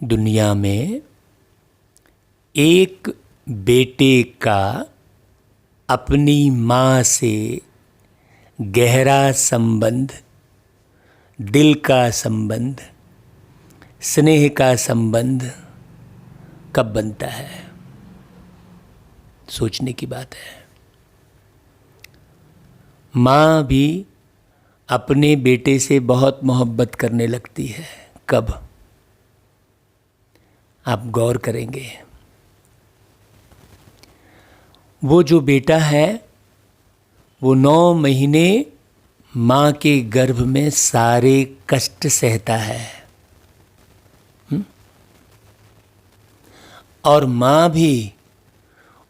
दुनिया में एक बेटे का अपनी माँ से गहरा संबंध, दिल का संबंध, स्नेह का संबंध कब बनता है? सोचने की बात है। माँ भी अपने बेटे से बहुत मोहब्बत करने लगती है। कब? आप गौर करेंगे, वो जो बेटा है वो 9 महीने माँ के गर्भ में सारे कष्ट सहता है। और माँ भी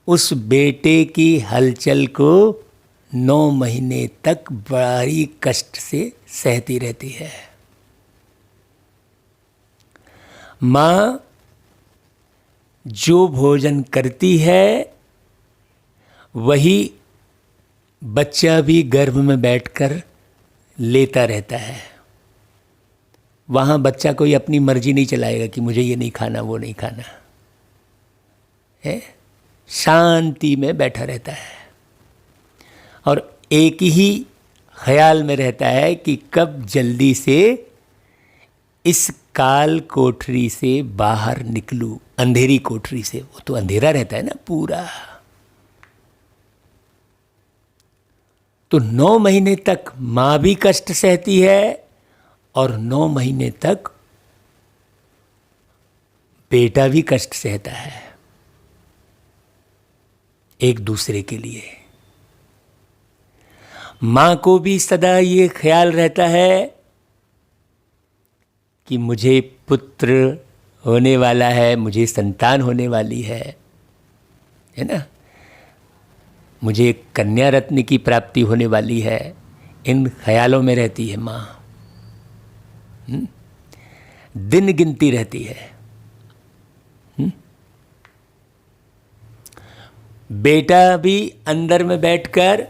उस बेटे की हलचल को 9 महीने तक बड़ी कष्ट से सहती रहती है। माँ जो भोजन करती है वही बच्चा भी गर्भ में बैठकर लेता रहता है। वहाँ बच्चा कोई अपनी मर्जी नहीं चलाएगा कि मुझे ये नहीं खाना, वो नहीं खाना है। शांति में बैठा रहता है और एक ही ख्याल में रहता है कि कब जल्दी से इस काल कोठरी से बाहर निकलूं, अंधेरी कोठरी से। वो तो अंधेरा रहता है ना पूरा। तो 9 महीने तक माँ भी कष्ट सहती है और 9 महीने तक बेटा भी कष्ट सहता है, एक दूसरे के लिए। माँ को भी सदा ये ख्याल रहता है कि मुझे पुत्र होने वाला है, मुझे संतान होने वाली है ना, मुझे कन्या रत्न की प्राप्ति होने वाली है। इन ख्यालों में रहती है माँ। दिन गिनती रहती है। बेटा भी अंदर में बैठकर,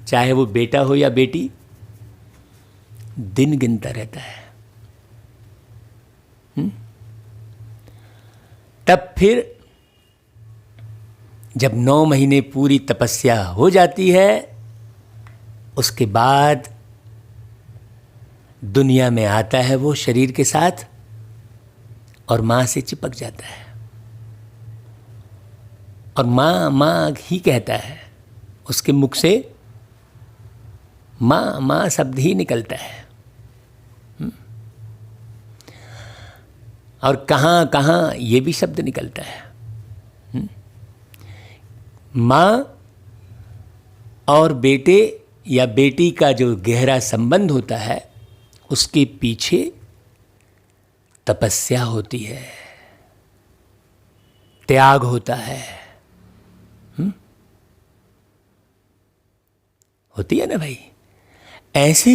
चाहे वो बेटा हो या बेटी, दिन गिनता रहता है। तब फिर जब 9 महीने पूरी तपस्या हो जाती है, उसके बाद दुनिया में आता है वो शरीर के साथ और माँ से चिपक जाता है और माँ माँ ही कहता है। उसके मुख से माँ माँ शब्द ही निकलता है। और कहाँ कहाँ ये भी शब्द निकलता है। माँ और बेटे या बेटी का जो गहरा संबंध होता है, उसके पीछे तपस्या होती है, त्याग होता है। होती है ना भाई? ऐसे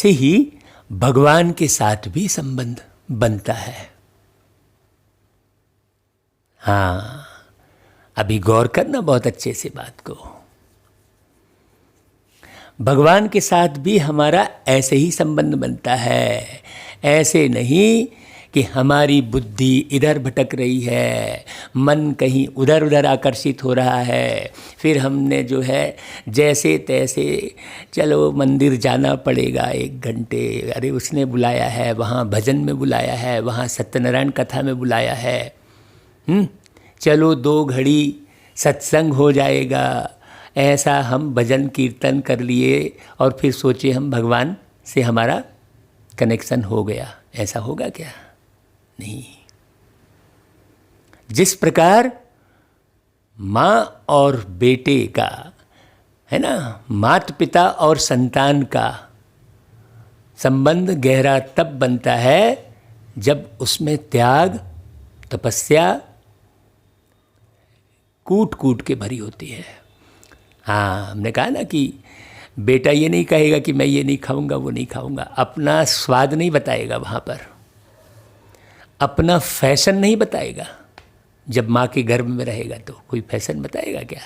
ही भगवान के साथ भी संबंध बनता है। हाँ, अभी गौर करना बहुत अच्छे से बात को। भगवान के साथ भी हमारा ऐसे ही संबंध बनता है। ऐसे नहीं कि हमारी बुद्धि इधर भटक रही है, मन कहीं उधर उधर आकर्षित हो रहा है, फिर हमने जो है जैसे तैसे चलो मंदिर जाना पड़ेगा 1 घंटे, अरे उसने बुलाया है, वहाँ भजन में बुलाया है, वहाँ सत्यनारायण कथा में बुलाया है, चलो 2 घड़ी सत्संग हो जाएगा। ऐसा हम भजन कीर्तन कर लिए और फिर सोचे हम भगवान से हमारा कनेक्शन हो गया। ऐसा होगा क्या? नहीं। जिस प्रकार माँ और बेटे का है ना, माता पिता और संतान का संबंध गहरा तब बनता है जब उसमें त्याग, तपस्या कूट कूट के भरी होती है। हाँ, हमने कहा ना कि बेटा ये नहीं कहेगा कि मैं ये नहीं खाऊंगा, वो नहीं खाऊंगा। अपना स्वाद नहीं बताएगा वहाँ पर, अपना फैशन नहीं बताएगा। जब माँ के गर्भ में रहेगा तो कोई फैशन बताएगा क्या?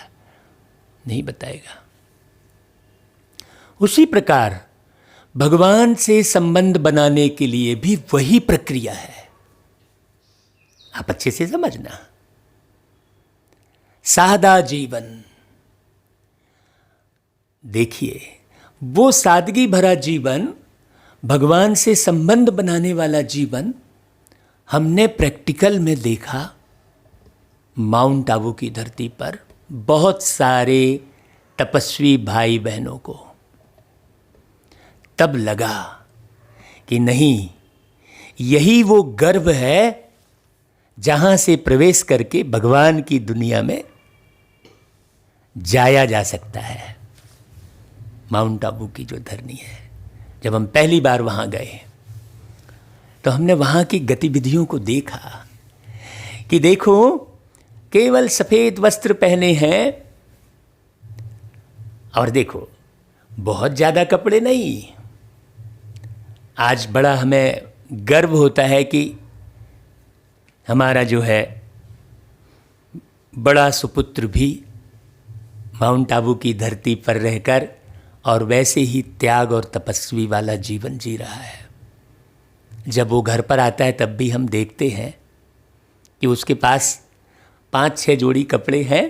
नहीं बताएगा। उसी प्रकार भगवान से संबंध बनाने के लिए भी वही प्रक्रिया है। आप अच्छे से समझना। सादा जीवन, देखिए वो सादगी भरा जीवन, भगवान से संबंध बनाने वाला जीवन हमने प्रैक्टिकल में देखा माउंट आबू की धरती पर बहुत सारे तपस्वी भाई बहनों को। तब लगा कि नहीं, यही वो गर्व है जहां से प्रवेश करके भगवान की दुनिया में जाया जा सकता है। माउंट आबू की जो धरनी है, जब हम पहली बार वहां गए तो हमने वहां की गतिविधियों को देखा कि देखो, केवल सफेद वस्त्र पहने हैं और देखो बहुत ज्यादा कपड़े नहीं। आज बड़ा हमें गर्व होता है कि हमारा जो है बड़ा सुपुत्र भी माउंट आबू की धरती पर रहकर और वैसे ही त्याग और तपस्वी वाला जीवन जी रहा है। जब वो घर पर आता है तब भी हम देखते हैं कि उसके पास 5-6 जोड़ी कपड़े हैं।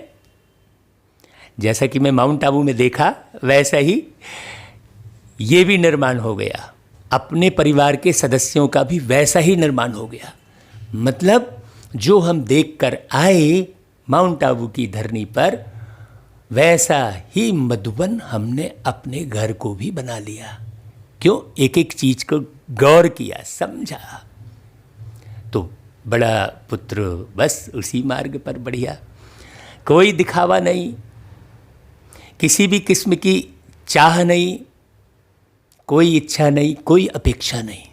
जैसा कि मैं माउंट आबू में देखा वैसा ही ये भी निर्माण हो गया। अपने परिवार के सदस्यों का भी वैसा ही निर्माण हो गया। मतलब जो हम देखकर आए माउंट आबू की धरनी पर, वैसा ही मधुबन हमने अपने घर को भी बना लिया। क्यों? एक एक चीज को गौर किया, समझा। तो बड़ा पुत्र बस उसी मार्ग पर बढ़िया। कोई दिखावा नहीं, किसी भी किस्म की चाह नहीं, कोई इच्छा नहीं, कोई अपेक्षा नहीं।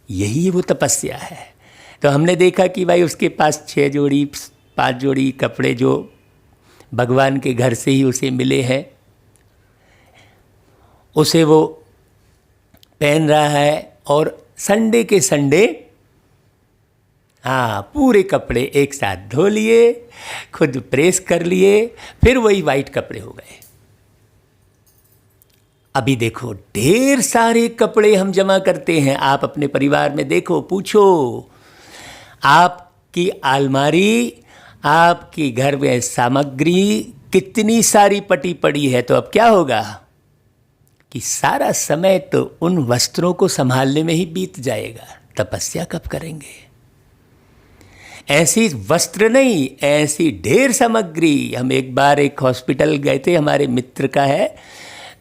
यही वो तपस्या है। तो हमने देखा कि भाई उसके पास 6 जोड़ी 5 जोड़ी कपड़े जो भगवान के घर से ही उसे मिले हैं, उसे वो पहन रहा है। और संडे के संडे पूरे कपड़े एक साथ धो लिए, खुद प्रेस कर लिए, फिर वही वाइट कपड़े हो गए। अभी देखो ढेर सारे कपड़े हम जमा करते हैं। आप अपने परिवार में देखो, पूछो, आपकी अलमारी, आपके घर में सामग्री कितनी सारी पटी पड़ी है। तो अब क्या होगा कि सारा समय तो उन वस्त्रों को संभालने में ही बीत जाएगा। तपस्या कब करेंगे? ऐसी वस्त्र नहीं, ऐसी ढेर सामग्री। हम एक बार एक हॉस्पिटल गए थे, हमारे मित्र का है,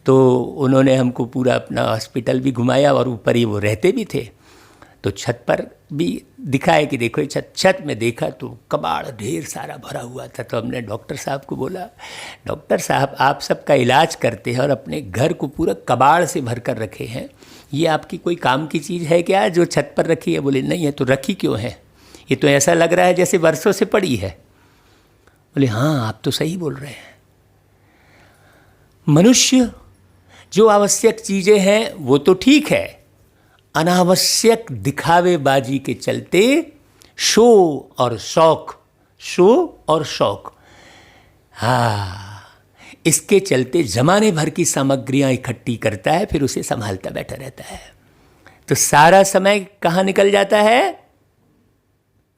तो उन्होंने हमको पूरा अपना हॉस्पिटल भी घुमाया और ऊपर ही वो रहते भी थे। तो छत पर भी दिखाया कि देखो छत में देखा तो कबाड़ ढेर सारा भरा हुआ था। तो हमने डॉक्टर साहब को बोला, डॉक्टर साहब आप सबका इलाज करते हैं और अपने घर को पूरा कबाड़ से भर कर रखे हैं, ये आपकी कोई काम की चीज़ है क्या जो छत पर रखी है? बोले नहीं है। तो रखी क्यों है? ये तो ऐसा लग रहा है जैसे वर्षों से पड़ी है। बोले हाँ आप तो सही बोल रहे हैं। मनुष्य जो आवश्यक चीज़ें हैं वो तो ठीक है, अनावश्यक दिखावेबाजी के चलते शो और शौक, इसके चलते जमाने भर की सामग्रियां इकट्ठी करता है, फिर उसे संभालता बैठा रहता है। तो सारा समय कहाँ निकल जाता है?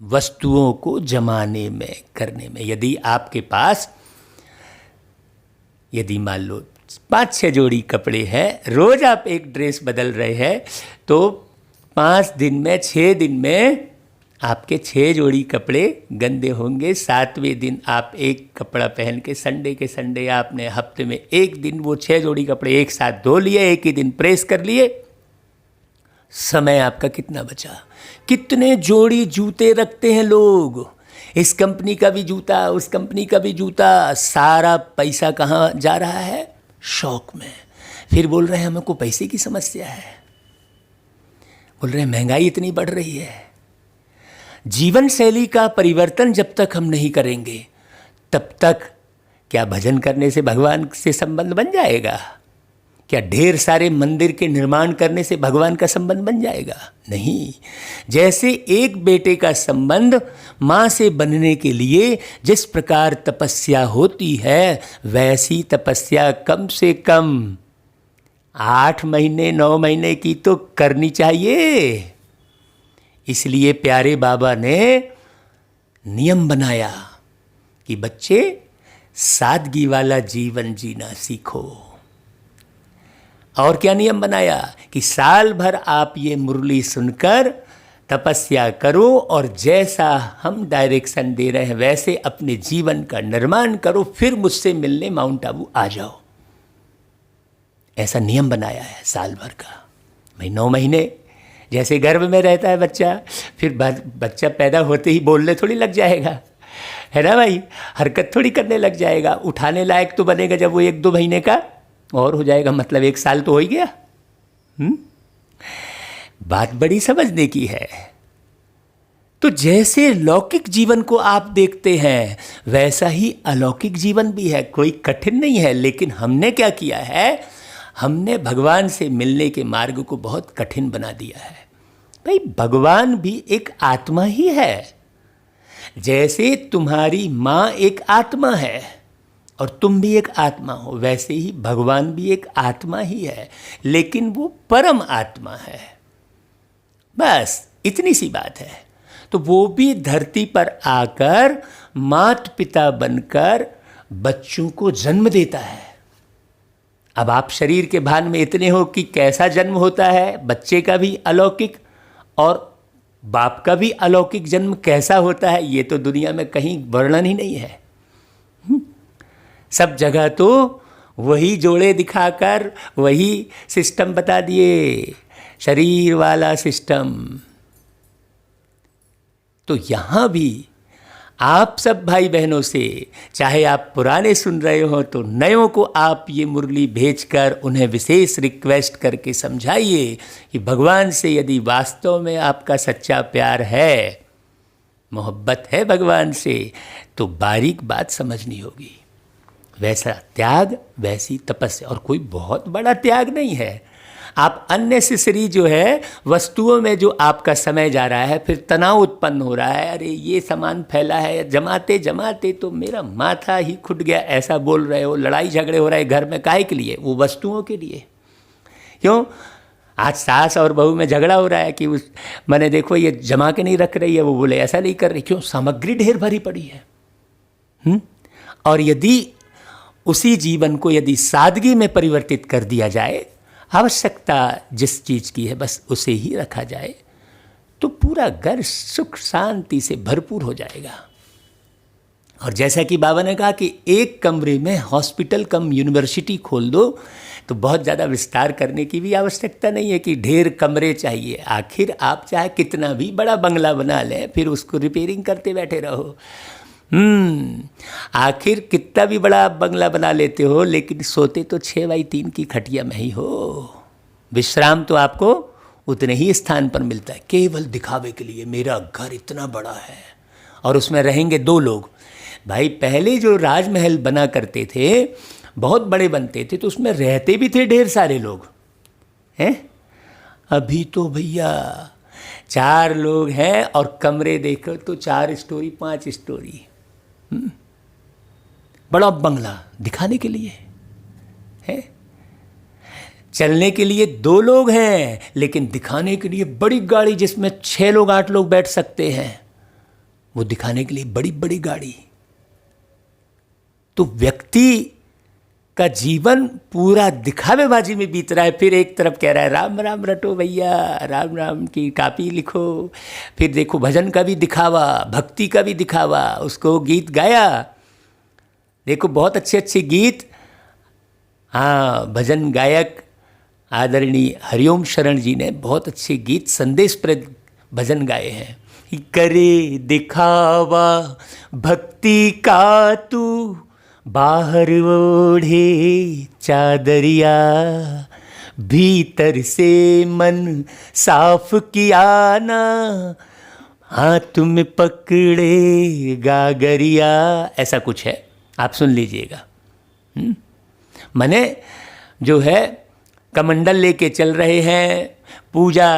वस्तुओं को जमाने में, करने में। यदि आपके पास मान लो 5-6 जोड़ी कपड़े हैं, रोज आप एक ड्रेस बदल रहे हैं, तो 5 दिन में 6 दिन में आपके 6 जोड़ी कपड़े गंदे होंगे। 7वें दिन आप एक कपड़ा पहन के संडे के संडे आपने हफ्ते में एक दिन वो 6 जोड़ी कपड़े एक साथ धो लिए, एक ही दिन प्रेस कर लिए। समय आपका कितना बचा? कितने जोड़ी जूते रखते हैं लोग, इस कंपनी का भी जूता, उस कंपनी का भी जूता। सारा पैसा कहाँ जा रहा है? शौक में। फिर बोल रहे हैं हमको पैसे की समस्या है, बोल रहे हैं महंगाई इतनी बढ़ रही है। जीवन शैली का परिवर्तन जब तक हम नहीं करेंगे तब तक क्या भजन करने से भगवान से संबंध बन जाएगा? क्या ढेर सारे मंदिर के निर्माण करने से भगवान का संबंध बन जाएगा? नहीं। जैसे एक बेटे का संबंध माँ से बनने के लिए जिस प्रकार तपस्या होती है, वैसी तपस्या कम से कम 8 महीने 9 महीने की तो करनी चाहिए। इसलिए प्यारे बाबा ने नियम बनाया कि बच्चे सादगी वाला जीवन जीना सीखो। और क्या नियम बनाया कि साल भर आप ये मुरली सुनकर तपस्या करो और जैसा हम डायरेक्शन दे रहे हैं वैसे अपने जीवन का निर्माण करो, फिर मुझसे मिलने माउंट आबू आ जाओ। ऐसा नियम बनाया है साल भर का। भाई 9 महीने जैसे गर्भ में रहता है बच्चा, फिर बच्चा पैदा होते ही बोलने थोड़ी लग जाएगा, है ना भाई, हरकत थोड़ी करने लग जाएगा, उठाने लायक तो बनेगा जब वो 1-2 महीने का और हो जाएगा, मतलब 1 साल तो हो ही गया। बात बड़ी समझने की है। तो जैसे लौकिक जीवन को आप देखते हैं वैसा ही अलौकिक जीवन भी है, कोई कठिन नहीं है। लेकिन हमने क्या किया है, हमने भगवान से मिलने के मार्ग को बहुत कठिन बना दिया है। भाई भगवान भी एक आत्मा ही है। जैसे तुम्हारी माँ एक आत्मा है और तुम भी एक आत्मा हो, वैसे ही भगवान भी एक आत्मा ही है, लेकिन वो परम आत्मा है। बस इतनी सी बात है। तो वो भी धरती पर आकर माता पिता बनकर बच्चों को जन्म देता है। अब आप शरीर के भान में इतने हो कि कैसा जन्म होता है, बच्चे का भी अलौकिक और बाप का भी अलौकिक जन्म कैसा होता है, ये तो दुनिया में कहीं वर्णन ही नहीं है। सब जगह तो वही जोड़े दिखाकर वही सिस्टम बता दिए, शरीर वाला सिस्टम। तो यहाँ भी आप सब भाई बहनों से, चाहे आप पुराने सुन रहे हो तो नयों को आप ये मुरली भेजकर उन्हें विशेष रिक्वेस्ट करके समझाइए कि भगवान से यदि वास्तव में आपका सच्चा प्यार है, मोहब्बत है भगवान से, तो बारीक बात समझनी होगी। वैसा त्याग, वैसी तपस्या, और कोई बहुत बड़ा त्याग नहीं है। आप अननेसेसरी जो है वस्तुओं में जो आपका समय जा रहा है, फिर तनाव उत्पन्न हो रहा है, अरे ये सामान फैला है, जमाते जमाते तो मेरा माथा ही खुट गया, ऐसा बोल रहे हो, लड़ाई झगड़े हो रहे हैं घर में, काहे के लिए? वो वस्तुओं के लिए। क्यों? आज सास और बहू में झगड़ा हो रहा है कि उस मैंने देखो ये जमा के नहीं रख रही है, वो बोले ऐसा नहीं कर रही। क्यों? सामग्री ढेर भरी पड़ी है। और यदि उसी जीवन को यदि सादगी में परिवर्तित कर दिया जाए, आवश्यकता जिस चीज़ की है बस उसे ही रखा जाए, तो पूरा घर सुख शांति से भरपूर हो जाएगा। और जैसा कि बाबा ने कहा कि एक कमरे में हॉस्पिटल कम यूनिवर्सिटी खोल दो, तो बहुत ज़्यादा विस्तार करने की भी आवश्यकता नहीं है कि ढेर कमरे चाहिए। आखिर आप चाहे कितना भी बड़ा बंगला बना लें, फिर उसको रिपेयरिंग करते बैठे रहो। आखिर कितना भी बड़ा आप बंगला बना लेते हो, लेकिन सोते तो 6x3 की खटिया में ही हो। विश्राम तो आपको उतने ही स्थान पर मिलता है, केवल दिखावे के लिए मेरा घर इतना बड़ा है और उसमें रहेंगे 2 लोग। भाई पहले जो राजमहल बना करते थे, बहुत बड़े बनते थे, तो उसमें रहते भी थे ढेर सारे लोग हैं। अभी तो भैया 4 लोग हैं और कमरे देखो तो 4 स्टोरी 5 स्टोरी। बड़ा बंगला दिखाने के लिए है, चलने के लिए 2 लोग हैं, लेकिन दिखाने के लिए बड़ी गाड़ी जिसमें 6 लोग 8 लोग बैठ सकते हैं, वो दिखाने के लिए बड़ी बड़ी गाड़ी। तो व्यक्ति का जीवन पूरा दिखावेबाजी में बीत रहा है। फिर एक तरफ कह रहा है राम राम रटो भैया, राम राम की कापी लिखो, फिर देखो भजन का भी दिखावा, भक्ति का भी दिखावा, उसको गीत गाया, देखो बहुत अच्छे अच्छे गीत। हाँ, भजन गायक आदरणीय हरिओम शरण जी ने बहुत अच्छे गीत संदेशप्रद भजन गाए हैं। करे दिखावा भक्ति का तू, बाहर ओढ़े चादरिया, भीतर से मन साफ किया ना, हाथ में पकड़े गागरिया। ऐसा कुछ है, आप सुन लीजिएगा। माने जो है कमंडल लेके चल रहे हैं, पूजा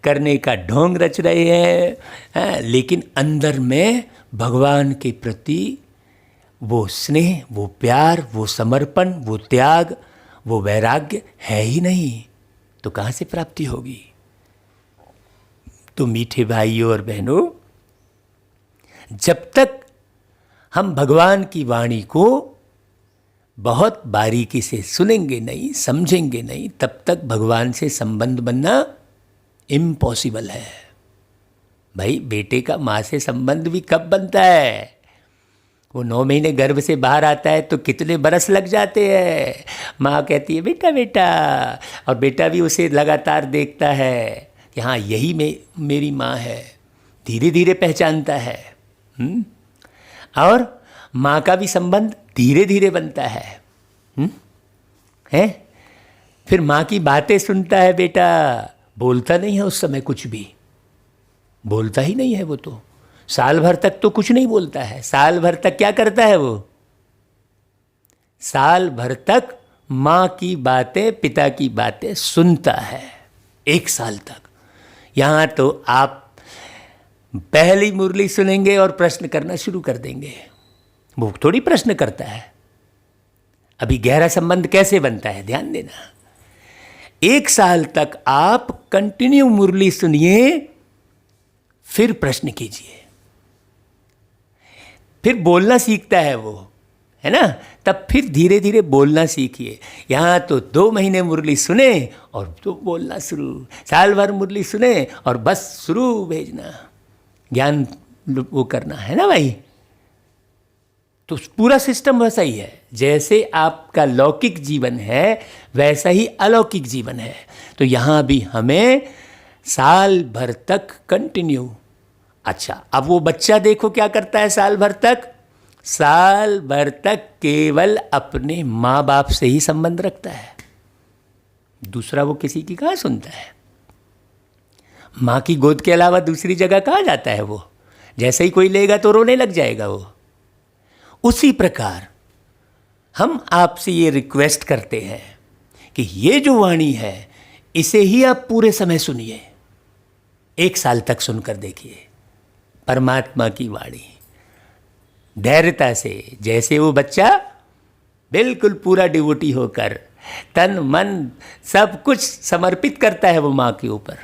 करने का ढोंग रच रहे हैं, लेकिन अंदर में भगवान के प्रति वो स्नेह, वो प्यार, वो समर्पण, वो त्याग, वो वैराग्य है ही नहीं, तो कहाँ से प्राप्ति होगी? तो मीठे भाइयों और बहनों, जब तक हम भगवान की वाणी को बहुत बारीकी से सुनेंगे नहीं, समझेंगे नहीं, तब तक भगवान से संबंध बनना इम्पॉसिबल है। भाई बेटे का माँ से संबंध भी कब बनता है? वो 9 महीने गर्भ से बाहर आता है तो कितने बरस लग जाते हैं। माँ कहती है बेटा बेटा, और बेटा भी उसे लगातार देखता है कि हाँ यही मेरी माँ है, धीरे धीरे पहचानता है। और माँ का भी संबंध धीरे धीरे बनता है। हैं? फिर माँ की बातें सुनता है बेटा, बोलता नहीं है उस समय, कुछ भी बोलता ही नहीं है वो तो। साल भर तक तो कुछ नहीं बोलता है। साल भर तक क्या करता है वो? साल भर तक माँ की बातें, पिता की बातें सुनता है, 1 साल तक। यहाँ तो आप पहली मुरली सुनेंगे और प्रश्न करना शुरू कर देंगे। वो थोड़ी प्रश्न करता है। अभी गहरा संबंध कैसे बनता है, ध्यान देना। 1 साल तक आप कंटिन्यू मुरली सुनिए, फिर प्रश्न कीजिए, फिर बोलना सीखता है वो, है ना? तब फिर धीरे धीरे बोलना सीखिए। यहाँ तो 2 महीने मुरली सुने और तो बोलना शुरू, साल भर मुरली सुने और बस शुरू भेजना, ज्ञान वो करना, है ना भाई? तो पूरा सिस्टम वैसा ही है। जैसे आपका लौकिक जीवन है वैसा ही अलौकिक जीवन है। तो यहाँ भी हमें साल भर तक कंटिन्यू। अच्छा, अब वो बच्चा देखो क्या करता है साल भर तक? साल भर तक केवल अपने माँ बाप से ही संबंध रखता है, दूसरा वो किसी की कहाँ सुनता है। माँ की गोद के अलावा दूसरी जगह कहाँ जाता है वो? जैसे ही कोई लेगा तो रोने लग जाएगा वो। उसी प्रकार हम आपसे ये रिक्वेस्ट करते हैं कि ये जो वाणी है इसे ही आप पूरे समय सुनिए, 1 साल तक सुनकर देखिए परमात्मा की वाणी धैर्यता से। जैसे वो बच्चा बिल्कुल पूरा डिवोटी होकर तन मन सब कुछ समर्पित करता है वो माँ के ऊपर।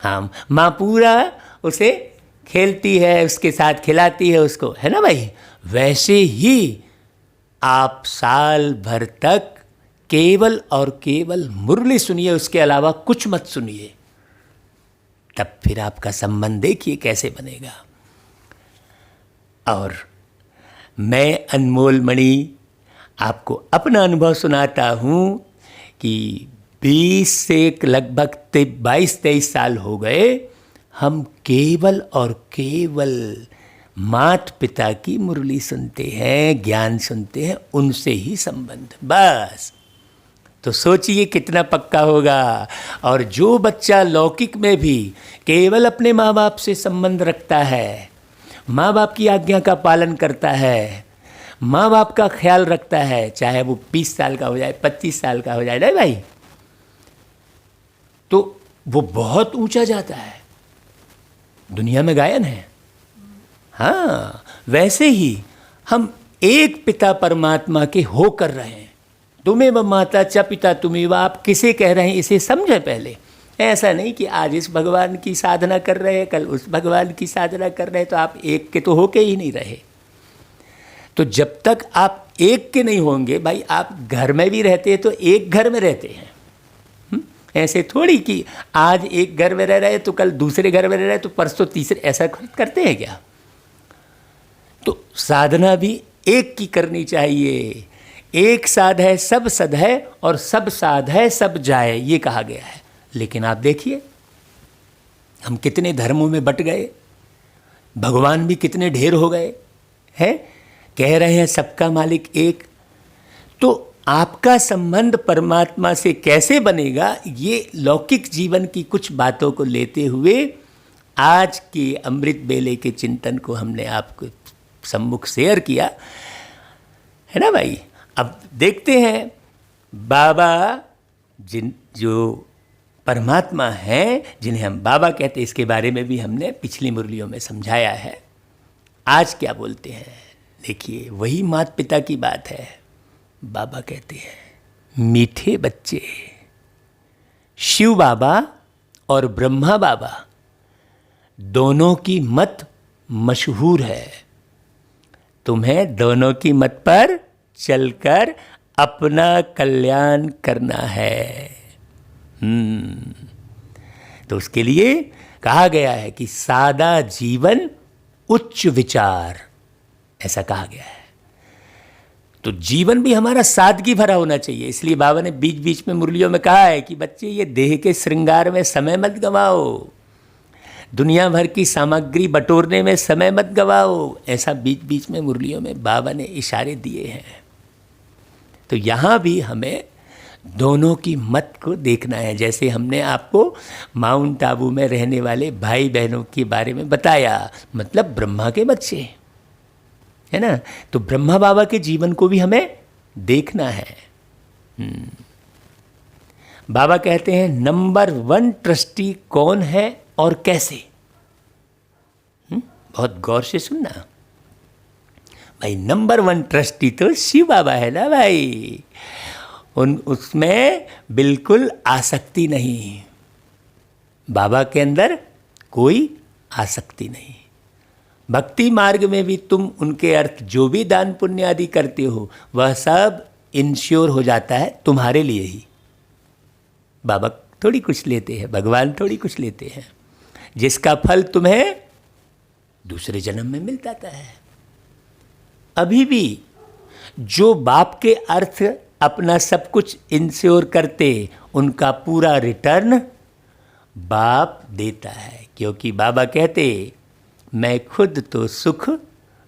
हाँ, माँ पूरा उसे खेलती है, उसके साथ खिलाती है उसको, है ना भाई? वैसे ही आप साल भर तक केवल और केवल मुरली सुनिए, उसके अलावा कुछ मत सुनिए। तब फिर आपका संबंध देखिए कैसे बनेगा। और मैं अनमोल मणि आपको अपना अनुभव सुनाता हूँ कि 20 से लगभग 22-23 साल हो गए हम केवल और केवल माता पिता की मुरली सुनते हैं, ज्ञान सुनते हैं, उनसे ही संबंध, बस। तो सोचिए कितना पक्का होगा। और जो बच्चा लौकिक में भी केवल अपने माँ बाप से संबंध रखता है, माँ बाप की आज्ञा का पालन करता है, माँ बाप का ख्याल रखता है, चाहे वो 20 साल का हो जाए, 25 साल का हो जाए, नहीं भाई, तो वो बहुत ऊंचा जाता है, दुनिया में गायन है। हाँ, वैसे ही हम एक पिता परमात्मा के हो कर रहे हैं। तुमेव माता च पिता तुमेव, आप किसे कह रहे हैं इसे समझें पहले। ऐसा नहीं कि आज इस भगवान की साधना कर रहे हैं, कल उस भगवान की साधना कर रहे हैं, तो आप एक के तो होके ही नहीं रहे। तो जब तक आप एक के नहीं होंगे, भाई आप घर में भी रहते हैं तो एक घर में रहते हैं। ऐसे थोड़ी कि आज एक घर में रह रहे हैं तो कल दूसरे घर में रह रहे हैं तो परसों तीसरे, ऐसा करते हैं क्या? तो साधना भी एक की करनी चाहिए। एक साध है सब सद है और सब साध है सब जाए, ये कहा गया है। लेकिन आप देखिए हम कितने धर्मों में बट गए, भगवान भी कितने ढेर हो गए हैं। कह रहे हैं सबका मालिक एक। तो आपका संबंध परमात्मा से कैसे बनेगा, ये लौकिक जीवन की कुछ बातों को लेते हुए आज के अमृत बेले के चिंतन को हमने आपको सम्मुख शेयर किया, है ना भाई। अब देखते हैं बाबा जो परमात्मा हैं, जिन्हें हम बाबा कहते हैं, इसके बारे में भी हमने पिछली मुरलियों में समझाया है। आज क्या बोलते हैं देखिए, वही माता पिता की बात है। बाबा कहते हैं मीठे बच्चे। शिव बाबा और ब्रह्मा बाबा दोनों की मत मशहूर है। तुम्हें दोनों की मत पर चलकर अपना कल्याण करना है। तो उसके लिए कहा गया है कि सादा जीवन उच्च विचार, ऐसा कहा गया है। तो जीवन भी हमारा सादगी भरा होना चाहिए। इसलिए बाबा ने बीच बीच में मुरलियों में कहा है कि बच्चे ये देह के श्रृंगार में समय मत गवाओ, दुनिया भर की सामग्री बटोरने में समय मत गवाओ। ऐसा बीच बीच में मुरलियों में बाबा ने इशारे दिए हैं। तो यहाँ भी हमें दोनों की मत को देखना है। जैसे हमने आपको माउंट आबू में रहने वाले भाई बहनों के बारे में बताया, मतलब ब्रह्मा के बच्चे, है ना। तो ब्रह्मा बाबा के जीवन को भी हमें देखना है। बाबा कहते हैं नंबर 1 ट्रस्टी कौन है और कैसे। बहुत गौर से सुनना भाई। नंबर 1 ट्रस्टी तो शिव बाबा है ना भाई। उसमें बिल्कुल आसक्ति नहीं, बाबा के अंदर कोई आसक्ति नहीं। भक्ति मार्ग में भी तुम उनके अर्थ जो भी दान पुण्य आदि करते हो वह सब इंश्योर हो जाता है तुम्हारे लिए ही। बाबा थोड़ी कुछ लेते हैं, भगवान थोड़ी कुछ लेते हैं, जिसका फल तुम्हें दूसरे जन्म में मिल जाता है। अभी भी जो बाप के अर्थ अपना सब कुछ इंश्योर करते, उनका पूरा रिटर्न बाप देता है। क्योंकि बाबा कहते मैं खुद तो सुख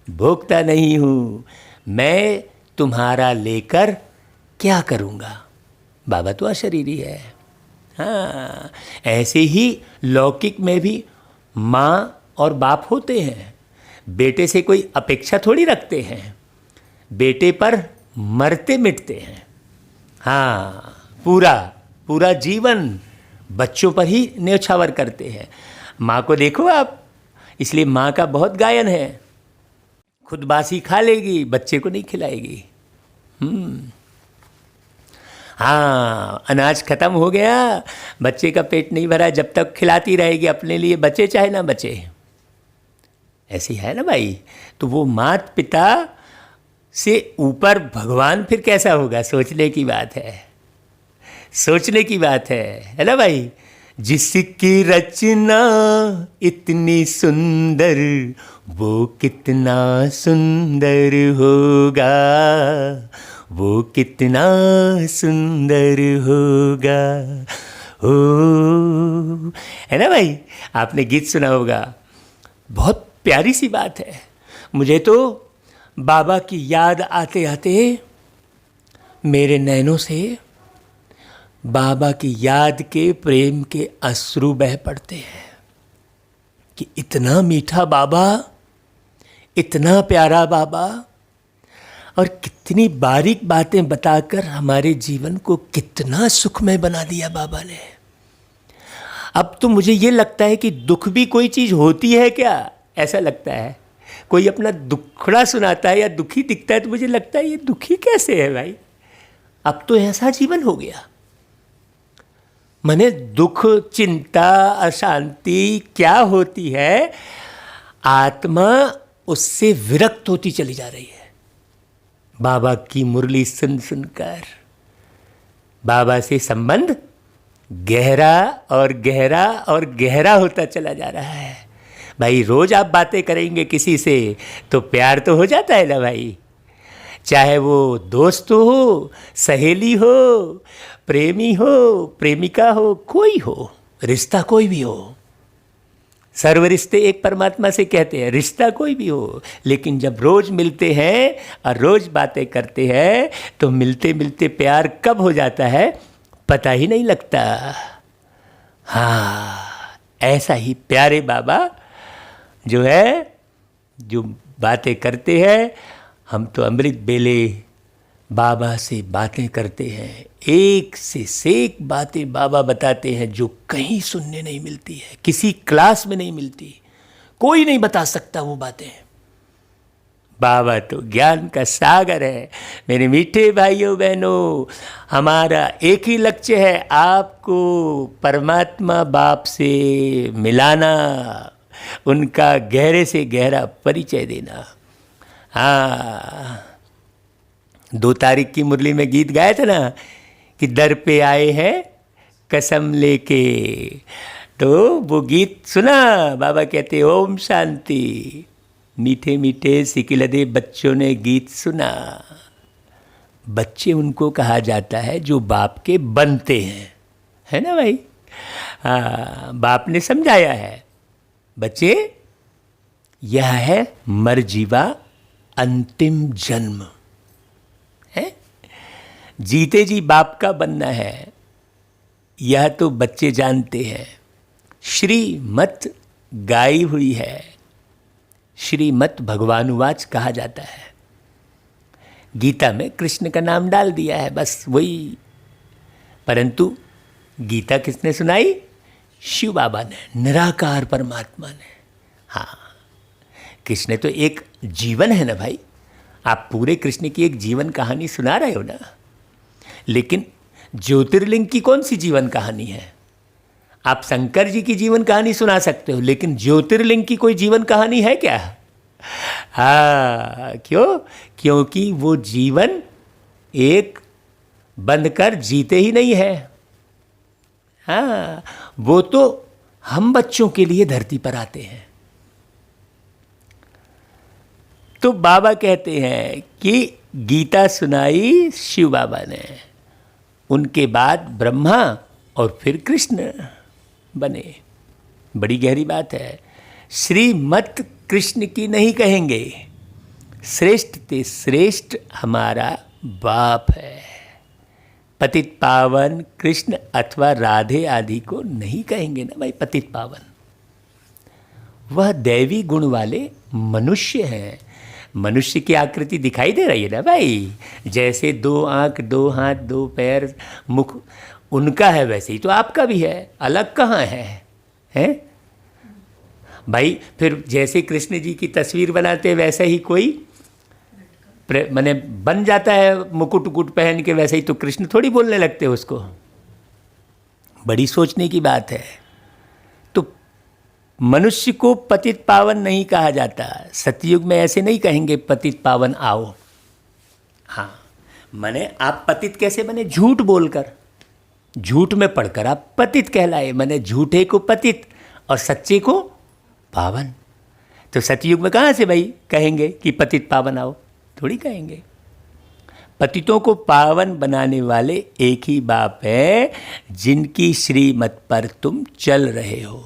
भोगता नहीं हूँ, मैं तुम्हारा लेकर क्या करूँगा। बाबा तो अशरीरी है। हाँ, ऐसे ही लौकिक में भी माँ और बाप होते हैं। बेटे से कोई अपेक्षा थोड़ी रखते हैं, बेटे पर मरते मिटते हैं। हाँ, पूरा जीवन बच्चों पर ही न्यौछावर करते हैं। माँ को देखो आप, इसलिए माँ का बहुत गायन है। खुद बासी खा लेगी, बच्चे को नहीं खिलाएगी। हाँ, अनाज खत्म हो गया, बच्चे का पेट नहीं भरा, जब तक खिलाती रहेगी अपने लिए, बचे चाहे ना बचे। ऐसी है ना भाई। तो वो माता पिता से ऊपर भगवान फिर कैसा होगा, सोचने की बात है, सोचने की बात है ना भाई। जिसकी रचना इतनी सुंदर वो कितना सुंदर होगा, वो कितना सुंदर होगा। ओ, है ना भाई। आपने गीत सुना होगा, बहुत प्यारी सी बात है। मुझे तो बाबा की याद आते आते मेरे नैनों से बाबा की याद के प्रेम के अश्रु बह पड़ते हैं कि इतना मीठा बाबा, इतना प्यारा बाबा, और कितनी बारीक बातें बताकर हमारे जीवन को कितना सुखमय बना दिया बाबा ने। अब तो मुझे ये लगता है कि दुख भी कोई चीज़ होती है क्या, ऐसा लगता है। कोई अपना दुखड़ा सुनाता है या दुखी दिखता है तो मुझे लगता है ये दुखी कैसे है भाई। अब तो ऐसा जीवन हो गया। मने दुख, चिंता, अशांति क्या होती है, आत्मा उससे विरक्त होती चली जा रही है। बाबा की मुरली सुन सुनकर बाबा से संबंध गहरा और गहरा और गहरा होता चला जा रहा है। भाई रोज आप बातें करेंगे किसी से तो प्यार तो हो जाता है ना भाई। चाहे वो दोस्त हो, सहेली हो, प्रेमी हो, प्रेमिका हो, कोई हो, रिश्ता कोई भी हो। सर्व रिश्ते एक परमात्मा से कहते हैं, रिश्ता कोई भी हो। लेकिन जब रोज मिलते हैं और रोज बातें करते हैं तो मिलते मिलते प्यार कब हो जाता है पता ही नहीं लगता। हाँ, ऐसा ही प्यारे बाबा जो है, जो बातें करते हैं, हम तो अमृत बेले बाबा से बातें करते हैं। एक से एक बातें बाबा बताते हैं जो कहीं सुनने नहीं मिलती है, किसी क्लास में नहीं मिलती, कोई नहीं बता सकता वो बातें। बाबा तो ज्ञान का सागर है। मेरे मीठे भाइयों बहनों, हमारा एक ही लक्ष्य है, आपको परमात्मा बाप से मिलाना, उनका गहरे से गहरा परिचय देना। हाँ, 2 तारीख की मुरली में गीत गाया था ना कि दर पे आए हैं कसम लेके, तो वो गीत सुना, बाबा कहते ओम शांति। मीठे मीठे सिकिलदे बच्चों ने गीत सुना। बच्चे उनको कहा जाता है जो बाप के बनते हैं, है ना भाई। हाँ, बाप ने समझाया है, बच्चे यह है मरजीवा अंतिम जन्म है, जीते जी बाप का बनना है, यह तो बच्चे जानते हैं। श्रीमत गाई हुई है, श्रीमत भगवानुवाच कहा जाता है। गीता में कृष्ण का नाम डाल दिया है, बस वही। परंतु गीता किसने सुनाई? शिव बाबा ने, निराकार परमात्मा ने। हाँ, कृष्ण तो एक जीवन है ना भाई, आप पूरे कृष्ण की एक जीवन कहानी सुना रहे हो ना। लेकिन ज्योतिर्लिंग की कौन सी जीवन कहानी है? आप शंकर जी की जीवन कहानी सुना सकते हो, लेकिन ज्योतिर्लिंग की कोई जीवन कहानी है क्या? हाँ, क्यों? क्योंकि वो जीवन एक बंधकर जीते ही नहीं है। हाँ, वो तो हम बच्चों के लिए धरती पर आते हैं। तो बाबा कहते हैं कि गीता सुनाई शिव बाबा ने, उनके बाद ब्रह्मा और फिर कृष्ण बने। बड़ी गहरी बात है। श्रीमत कृष्ण की नहीं कहेंगे, श्रेष्ठ ते श्रेष्ठ हमारा बाप है। पतित पावन कृष्ण अथवा राधे आदि को नहीं कहेंगे ना भाई पतित पावन। वह दैवी गुण वाले मनुष्य हैं। मनुष्य की आकृति दिखाई दे रही है ना भाई, जैसे 2 आँख, 2 हाथ, 2 पैर, मुख उनका है, वैसे ही तो आपका भी है। अलग कहाँ है, हैं भाई? फिर जैसे कृष्ण जी की तस्वीर बनाते वैसा ही कोई माने बन जाता है, मुकुट उकुट पहन के, वैसे ही तो कृष्ण थोड़ी बोलने लगते हैं उसको। बड़ी सोचने की बात है। तो मनुष्य को पतित पावन नहीं कहा जाता। सतयुग में ऐसे नहीं कहेंगे पतित पावन आओ। हाँ, माने आप पतित कैसे बने? झूठ बोलकर, झूठ में पढ़कर आप पतित कहलाए। माने झूठे को पतित और सच्चे को पावन। तो सतयुग में कहाँ से भाई कहेंगे कि पतित पावन आओ? थोड़ी कहेंगे। पतितों को पावन बनाने वाले एक ही बाप है, जिनकी श्रीमत पर तुम चल रहे हो।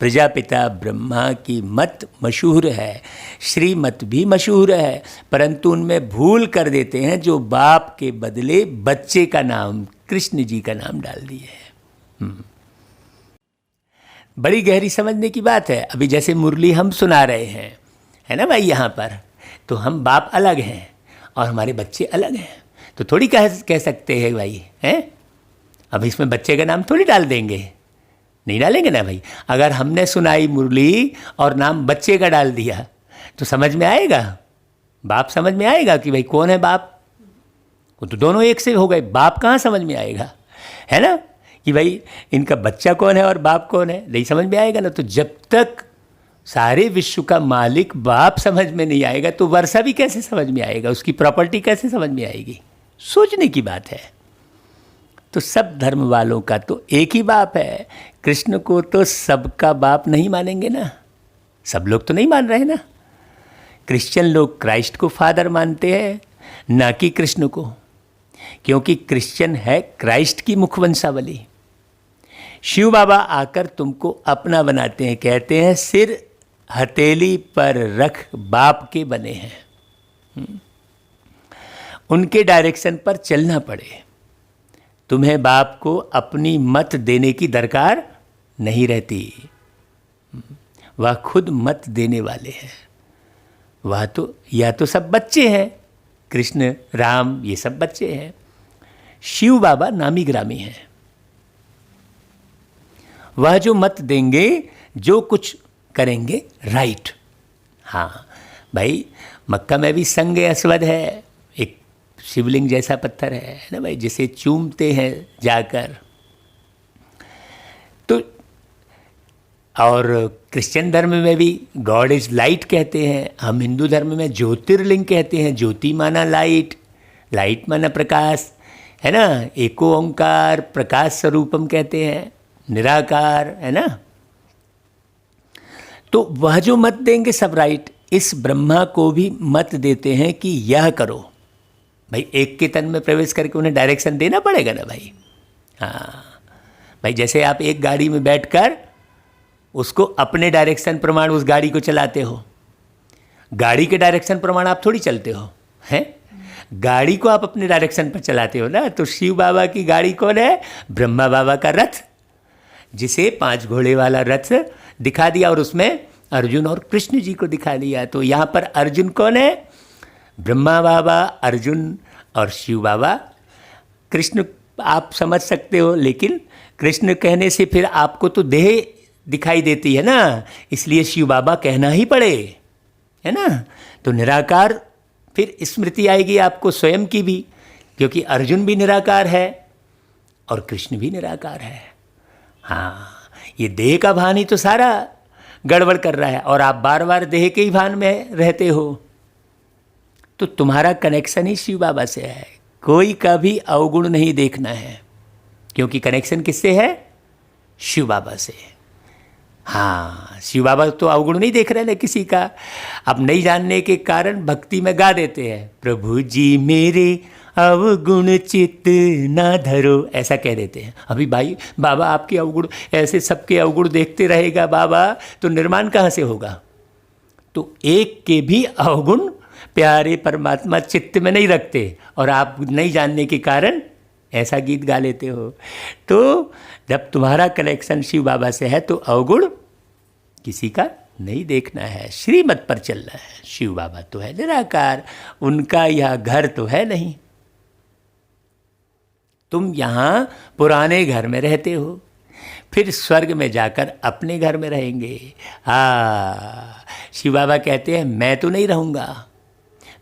प्रजापिता ब्रह्मा की मत मशहूर है, श्रीमत भी मशहूर है, परंतु उनमें भूल कर देते हैं, जो बाप के बदले बच्चे का नाम, कृष्ण जी का नाम डाल दिए है। बड़ी गहरी समझने की बात है। अभी जैसे मुरली हम सुना रहे हैं, है ना भाई, यहाँ पर तो हम बाप अलग हैं और हमारे बच्चे अलग हैं। तो थोड़ी कह सकते हैं भाई, हैं अब इसमें बच्चे का नाम थोड़ी डाल देंगे, नहीं डालेंगे ना भाई। अगर हमने सुनाई मुरली और नाम बच्चे का डाल दिया तो समझ में आएगा? बाप समझ में आएगा कि भाई कौन है बाप? वो तो दोनों एक से हो गए, बाप कहाँ समझ में आएगा, है ना, कि भाई इनका बच्चा कौन है और बाप कौन है? नहीं समझ में आएगा ना। तो जब तक सारे विश्व का मालिक बाप समझ में नहीं आएगा तो वर्षा भी कैसे समझ में आएगा, उसकी प्रॉपर्टी कैसे समझ में आएगी? सोचने की बात है। तो सब धर्म वालों का तो एक ही बाप है। कृष्ण को तो सबका बाप नहीं मानेंगे ना, सब लोग तो नहीं मान रहे ना। क्रिश्चियन लोग क्राइस्ट को फादर मानते हैं, ना कि कृष्ण को, क्योंकि क्रिश्चियन है क्राइस्ट की मुखवंशावली। शिव बाबा आकर तुमको अपना बनाते हैं, कहते हैं सिर हथेली पर रख बाप के बने हैं। उनके डायरेक्शन पर चलना पड़े। तुम्हें बाप को अपनी मत देने की दरकार नहीं रहती, वह खुद मत देने वाले हैं। वह तो या तो सब बच्चे हैं, कृष्ण राम ये सब बच्चे हैं। शिव बाबा नामी ग्रामी हैं। वह जो मत देंगे, जो कुछ करेंगे राइट। हाँ भाई, मक्का में भी संग अस्वद है, एक शिवलिंग जैसा पत्थर है ना भाई, जिसे चूमते हैं जाकर। तो और क्रिश्चियन धर्म में भी गॉड इज लाइट कहते हैं, हम हिंदू धर्म में ज्योतिर्लिंग कहते हैं। ज्योति माना लाइट, लाइट माना प्रकाश, है ना। एको ओंकार प्रकाश स्वरूपम कहते हैं, निराकार, है ना। तो वह जो मत देंगे सब राइट। इस ब्रह्मा को भी मत देते हैं कि यह करो भाई, एक के तन में प्रवेश करके उन्हें डायरेक्शन देना पड़ेगा ना भाई। हाँ भाई, जैसे आप एक गाड़ी में बैठकर उसको अपने डायरेक्शन प्रमाण उस गाड़ी को चलाते हो, गाड़ी के डायरेक्शन प्रमाण आप थोड़ी चलते हो, हैं। गाड़ी को आप अपने डायरेक्शन पर चलाते हो ना। तो शिव बाबा की गाड़ी कौन है? ब्रह्मा बाबा का रथ, जिसे 5 घोड़े वाला रथ दिखा दिया और उसमें अर्जुन और कृष्ण जी को दिखा दिया। तो यहाँ पर अर्जुन कौन है? ब्रह्मा बाबा, अर्जुन और शिव बाबा। कृष्ण आप समझ सकते हो, लेकिन कृष्ण कहने से फिर आपको तो देह दिखाई देती है ना, इसलिए शिव बाबा कहना ही पड़े, है ना। तो निराकार फिर स्मृति आएगी आपको स्वयं की भी, क्योंकि अर्जुन भी निराकार है और कृष्ण भी निराकार है। हाँ, ये देह का भान ही तो सारा गड़बड़ कर रहा है, और आप बार बार देह के ही भान में रहते हो। तो तुम्हारा कनेक्शन ही शिव बाबा से है, कोई का भी अवगुण नहीं देखना है, क्योंकि कनेक्शन किससे है? शिव बाबा से। हाँ, शिव बाबा तो अवगुण नहीं देख रहे ना किसी का। अब नहीं जानने के कारण भक्ति में गा देते हैं, प्रभु जी मेरे अवगुण चित्त ना धरो, ऐसा कह देते हैं। अभी भाई बाबा आपके अवगुण, ऐसे सबके अवगुण देखते रहेगा बाबा, तो निर्माण कहाँ से होगा? तो एक के भी अवगुण प्यारे परमात्मा चित्त में नहीं रखते, और आप नहीं जानने के कारण ऐसा गीत गा लेते हो। तो जब तुम्हारा कनेक्शन शिव बाबा से है तो अवगुण किसी का नहीं देखना है, श्रीमत पर चलना है। शिव बाबा तो है निराकार, उनका यह घर तो है नहीं। तुम यहाँ पुराने घर में रहते हो, फिर स्वर्ग में जाकर अपने घर में रहेंगे। शिव बाबा कहते हैं मैं तो नहीं रहूँगा,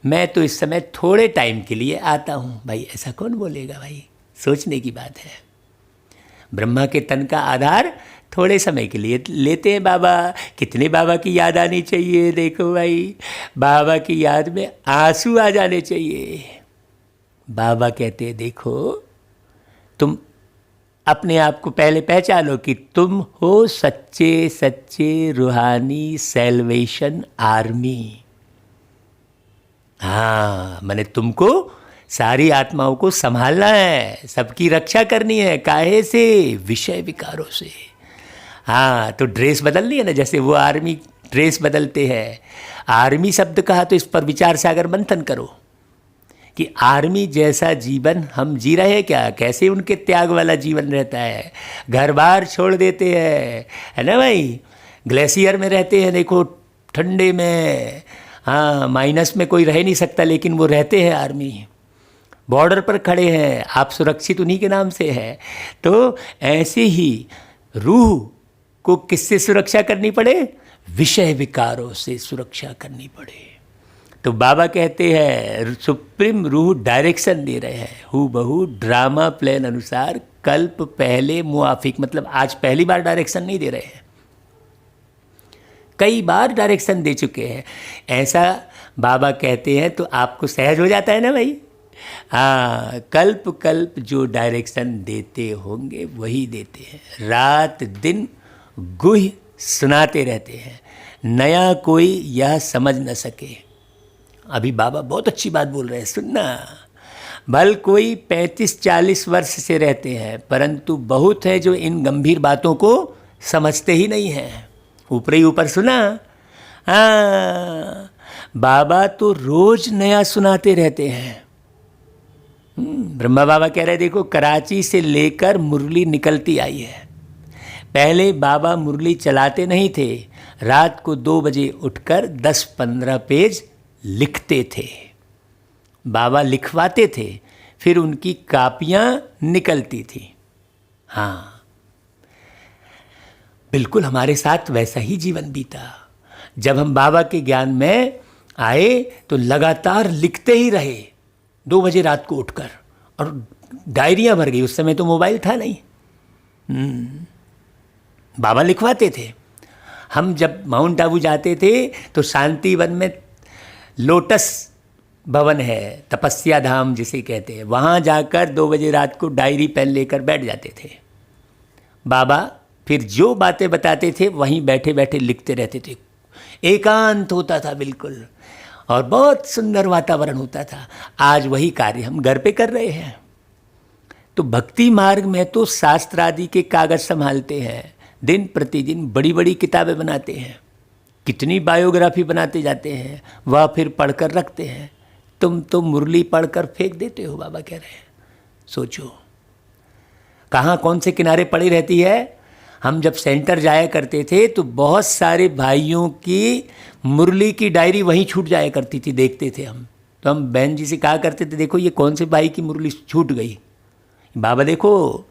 मैं तो इस समय थोड़े टाइम के लिए आता हूँ। भाई ऐसा कौन बोलेगा भाई? सोचने की बात है। ब्रह्मा के तन का आधार थोड़े समय के लिए लेते हैं बाबा। कितने बाबा की याद आनी चाहिए, देखो भाई, बाबा की याद में आंसू आ जाने चाहिए। बाबा कहते हैं देखो, तुम अपने आप को पहले पहचानो कि तुम हो सच्चे सच्चे रूहानी सैल्वेशन आर्मी। हाँ, मैंने तुमको सारी आत्माओं को संभालना है, सबकी रक्षा करनी है। काहे से? विषय विकारों से। हाँ, तो ड्रेस बदलनी है ना, जैसे वो आर्मी ड्रेस बदलते हैं। आर्मी शब्द कहा तो इस पर विचार सागर मंथन करो कि आर्मी जैसा जीवन हम जी रहे हैं क्या? कैसे उनके त्याग वाला जीवन रहता है, घर बार छोड़ देते हैं, है ना भाई। ग्लेशियर में रहते हैं, देखो ठंडे में, हाँ माइनस में कोई रह नहीं सकता, लेकिन वो रहते हैं आर्मी। बॉर्डर पर खड़े हैं, आप सुरक्षित उन्हीं के नाम से है। तो ऐसे ही रूह को किससे सुरक्षा करनी पड़े? विषय विकारों से सुरक्षा करनी पड़े। तो बाबा कहते हैं सुप्रीम रूह डायरेक्शन दे रहे हैं, हु बहु ड्रामा प्लान अनुसार कल्प पहले मुआफिक, मतलब आज पहली बार डायरेक्शन नहीं दे रहे हैं, कई बार डायरेक्शन दे चुके हैं। ऐसा बाबा कहते हैं तो आपको सहज हो जाता है ना भाई। हाँ, कल्प कल्प जो डायरेक्शन देते होंगे वही देते हैं, रात दिन गुह सुनाते रहते हैं, नया कोई यह समझ न सके। अभी बाबा बहुत अच्छी बात बोल रहे हैं, सुनना। भल कोई 35-40 वर्ष से रहते हैं, परंतु बहुत है जो इन गंभीर बातों को समझते ही नहीं हैं। ऊपर ही ऊपर सुना। हाँ, बाबा तो रोज नया सुनाते रहते हैं। ब्रह्मा बाबा कह रहे देखो, कराची से लेकर मुरली निकलती आई है। पहले बाबा मुरली चलाते नहीं थे, रात को 2 बजे उठकर 10-15 पेज लिखते थे। बाबा लिखवाते थे, फिर उनकी कापियाँ निकलती थी। हाँ, बिल्कुल हमारे साथ वैसा ही जीवन बीता। जब हम बाबा के ज्ञान में आए तो लगातार लिखते ही रहे 2 बजे रात को उठकर, और डायरियाँ भर गई। उस समय तो मोबाइल था नहीं। बाबा लिखवाते थे। हम जब माउंट आबू जाते थे तो शांतिवन में लोटस भवन है, तपस्या धाम जिसे कहते हैं, वहाँ जाकर 2 बजे रात को डायरी पेन लेकर बैठ जाते थे। बाबा फिर जो बातें बताते थे वहीं बैठे बैठे लिखते रहते थे। एकांत होता था बिल्कुल, और बहुत सुंदर वातावरण होता था। आज वही कार्य हम घर पे कर रहे हैं। तो भक्ति मार्ग में तो शास्त्र आदि के कागज संभालते हैं, दिन प्रतिदिन बड़ी बड़ी किताबें बनाते हैं, कितनी बायोग्राफी बनाते जाते हैं, वह फिर पढ़कर रखते हैं। तुम तो मुरली पढ़कर फेंक देते हो, बाबा कह रहे हैं। सोचो कहाँ कौन से किनारे पड़ी रहती है। हम जब सेंटर जाया करते थे तो बहुत सारे भाइयों की मुरली की डायरी वहीं छूट जाया करती थी, देखते थे हम। तो हम बहन जी से कहा करते थे, देखो ये कौन से भाई की मुरली छूट गई। बाबा देखो,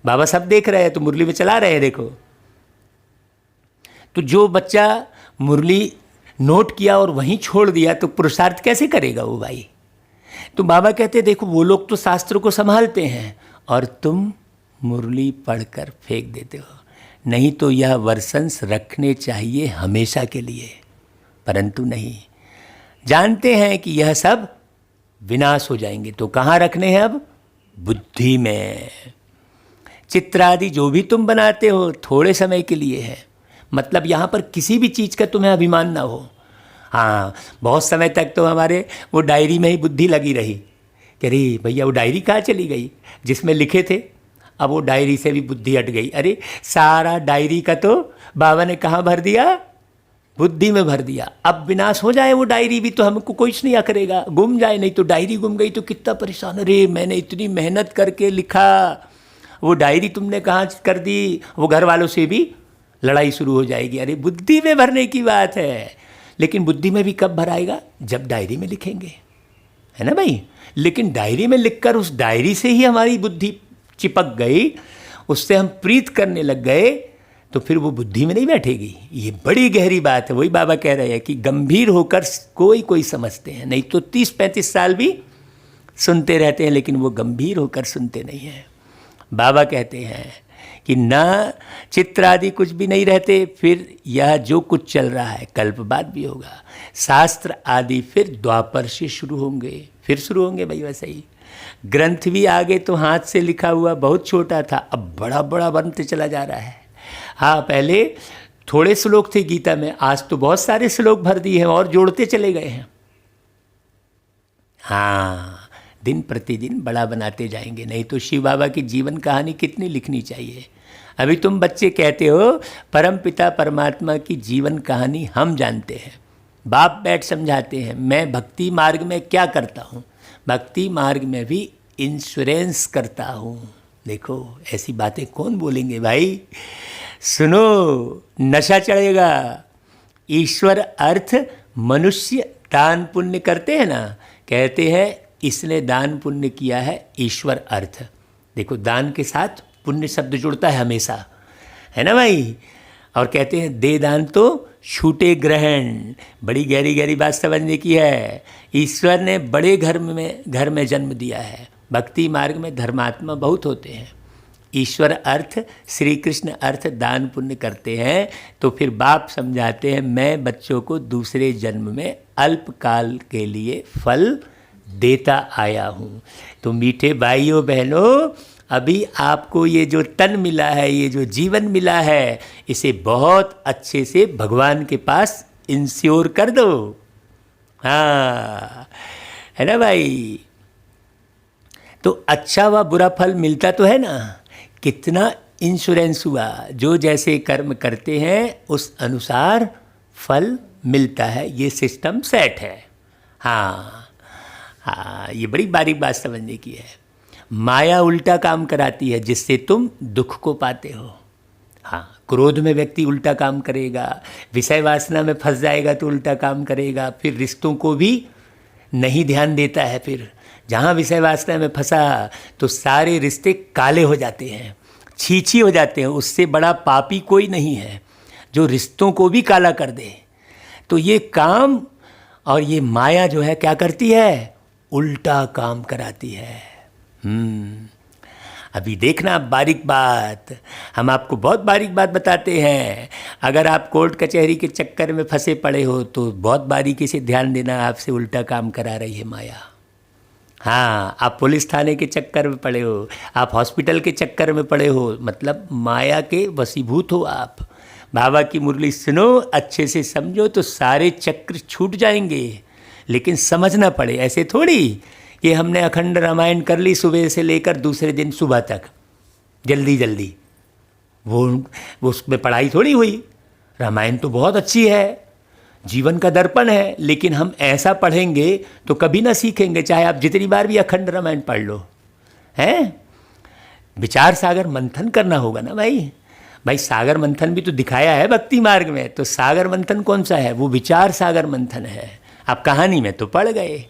बाबा सब देख रहे हैं, तो मुरली में चला रहे हैं, देखो। तो जो बच्चा मुरली नोट किया और वहीं छोड़ दिया तो पुरुषार्थ कैसे करेगा वो भाई। तो बाबा कहते देखो वो लोग तो शास्त्र को संभालते हैं और तुम मुरली पढ़कर फेंक देते हो। नहीं तो यह वर्षंस रखने चाहिए हमेशा के लिए, परंतु नहीं, जानते हैं कि यह सब विनाश हो जाएंगे। तो कहाँ रखने हैं अब? बुद्धि में। चित्र आदि जो भी तुम बनाते हो थोड़े समय के लिए है, मतलब यहाँ पर किसी भी चीज़ का तुम्हें अभिमान ना हो। हाँ, बहुत समय तक तो हमारे वो डायरी में ही बुद्धि लगी रही कि अरे भैया वो डायरी कहाँ चली गई जिसमें लिखे थे। अब वो डायरी से भी बुद्धि हट गई। अरे सारा डायरी का तो बाबा ने कहाँ भर दिया? बुद्धि में भर दिया। अब विनाश हो जाए वो डायरी भी तो हमको कुछ नहीं करेगा, गुम जाए। नहीं तो डायरी गुम गई तो कितना परेशान, अरे मैंने इतनी मेहनत करके लिखा, वो डायरी तुमने कहाँ कर दी। वो घर वालों से भी लड़ाई शुरू हो जाएगी। अरे बुद्धि में भरने की बात है, लेकिन बुद्धि में भी कब भराएगा? जब डायरी में लिखेंगे, है ना भाई। लेकिन डायरी में लिखकर उस डायरी से ही हमारी बुद्धि चिपक गई, उससे हम प्रीत करने लग गए, तो फिर वो बुद्धि में नहीं बैठेगी। ये बड़ी गहरी बात है। वही बाबा कह रहे हैं कि गंभीर होकर कोई समझते हैं, नहीं तो 30-35 साल भी सुनते रहते हैं, लेकिन वो गंभीर होकर सुनते नहीं हैं। बाबा कहते हैं कि ना चित्र आदि कुछ भी नहीं रहते, फिर यह जो कुछ चल रहा है कल्प बाद भी होगा। शास्त्र आदि फिर द्वापर से शुरू होंगे, फिर शुरू होंगे भाई। वैसे ही ग्रंथ भी आगे तो हाथ से लिखा हुआ बहुत छोटा था, अब बड़ा बड़ा बनते चला जा रहा है। हाँ, पहले थोड़े श्लोक थे गीता में, आज तो बहुत सारे श्लोक भर दिए हैं और जोड़ते चले गए हैं। हाँ, दिन प्रतिदिन बड़ा बनाते जाएंगे। नहीं तो शिव बाबा की जीवन कहानी कितनी लिखनी चाहिए। अभी तुम बच्चे कहते हो परमपिता परमात्मा की जीवन कहानी हम जानते हैं, बाप बैठ समझाते हैं। मैं भक्ति मार्ग में क्या करता हूँ? भक्ति मार्ग में भी इंश्योरेंस करता हूँ। देखो ऐसी बातें कौन बोलेंगे भाई। सुनो, नशा चढ़ेगा। ईश्वर अर्थ मनुष्य दान पुण्य करते हैं ना, कहते हैं इसने दान पुण्य किया है ईश्वर अर्थ। देखो दान के साथ पुण्य शब्द जुड़ता है हमेशा, है ना भाई। और कहते हैं दे दान तो छूटे ग्रहण। बड़ी गहरी गहरी बात समझने की है। ईश्वर ने बड़े घर में जन्म दिया है। भक्ति मार्ग में धर्मात्मा बहुत होते हैं। ईश्वर अर्थ श्री कृष्ण अर्थ दान पुण्य करते हैं। तो फिर बाप समझाते हैं मैं बच्चों को दूसरे जन्म में अल्पकाल के लिए फल देता आया हूँ। तो मीठे भाइयों बहनों, अभी आपको ये जो तन मिला है, ये जो जीवन मिला है, इसे बहुत अच्छे से भगवान के पास इंश्योर कर दो। हाँ, है ना भाई। तो अच्छा व बुरा फल मिलता तो है ना। कितना इंश्योरेंस हुआ। जो जैसे कर्म करते हैं उस अनुसार फल मिलता है। ये सिस्टम सेट है। हाँ, ये बड़ी बारीक बात समझने की है। माया उल्टा काम कराती है, जिससे तुम दुख को पाते हो। हाँ, क्रोध में व्यक्ति उल्टा काम करेगा, विषय वासना में फंस जाएगा तो उल्टा काम करेगा, फिर रिश्तों को भी नहीं ध्यान देता है। फिर जहाँ विषय वासना में फंसा तो सारे रिश्ते काले हो जाते हैं, छीछी हो जाते हैं। उससे बड़ा पापी कोई नहीं है जो रिश्तों को भी काला कर दे। तो ये काम और ये माया जो है क्या करती है, उल्टा काम कराती है। अभी देखना आप बारीक बात, हम आपको बहुत बारीक बात बताते हैं। अगर आप कोर्ट कचहरी के चक्कर में फंसे पड़े हो तो बहुत बारीकी से ध्यान देना, आपसे उल्टा काम करा रही है माया। हाँ, आप पुलिस थाने के चक्कर में पड़े हो, आप हॉस्पिटल के चक्कर में पड़े हो, मतलब माया के वशीभूत हो आप। बाबा की मुरली सुनो, अच्छे से समझो तो सारे चक्र छूट जाएंगे। लेकिन समझना पड़े, ऐसे थोड़ी कि हमने अखंड रामायण कर ली सुबह से लेकर दूसरे दिन सुबह तक, जल्दी जल्दी, वो उसमें पढ़ाई थोड़ी हुई। रामायण तो बहुत अच्छी है, जीवन का दर्पण है, लेकिन हम ऐसा पढ़ेंगे तो कभी ना सीखेंगे, चाहे आप जितनी बार भी अखंड रामायण पढ़ लो। हैं, विचार सागर मंथन करना होगा ना भाई। भाई सागर मंथन भी तो दिखाया है भक्ति मार्ग में, तो सागर मंथन कौन सा है, वो विचार सागर मंथन है। आप कहानी में तो पढ़ गए।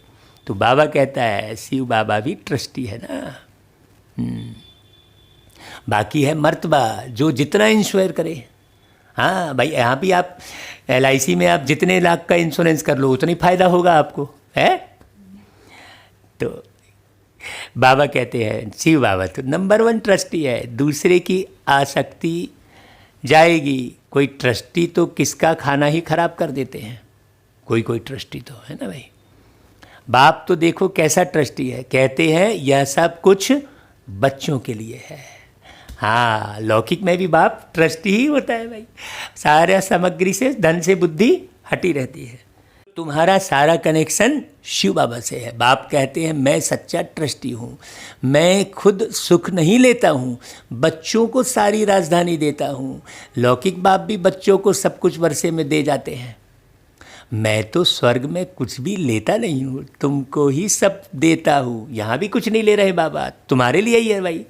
तो बाबा कहता है शिव बाबा भी ट्रस्टी है ना। बाकी है मर्तबा, जो जितना इंश्योर करे। हाँ भाई, यहाँ भी आप LIC में आप जितने लाख का इंश्योरेंस कर लो उतना ही फायदा होगा आपको, है। तो बाबा कहते हैं, शिव बाबा तो नंबर 1 ट्रस्टी है, दूसरे की आसक्ति जाएगी। कोई ट्रस्टी तो किसका खाना ही खराब कर देते हैं, कोई कोई ट्रस्टी तो है ना भाई। बाप तो देखो कैसा ट्रस्टी है, कहते हैं यह सब कुछ बच्चों के लिए है। हाँ, लौकिक में भी बाप ट्रस्टी ही होता है भाई। सारा सामग्री से, धन से बुद्धि हटी रहती है। तुम्हारा सारा कनेक्शन शिव बाबा से है। बाप कहते हैं मैं सच्चा ट्रस्टी हूँ, मैं खुद सुख नहीं लेता हूँ, बच्चों को सारी राजधानी देता हूँ। लौकिक बाप भी बच्चों को सब कुछ वर्षे में दे जाते हैं। मैं तो स्वर्ग में कुछ भी लेता नहीं हूँ, तुमको ही सब देता हूँ। यहाँ भी कुछ नहीं ले रहे बाबा, तुम्हारे लिए ही है भाई।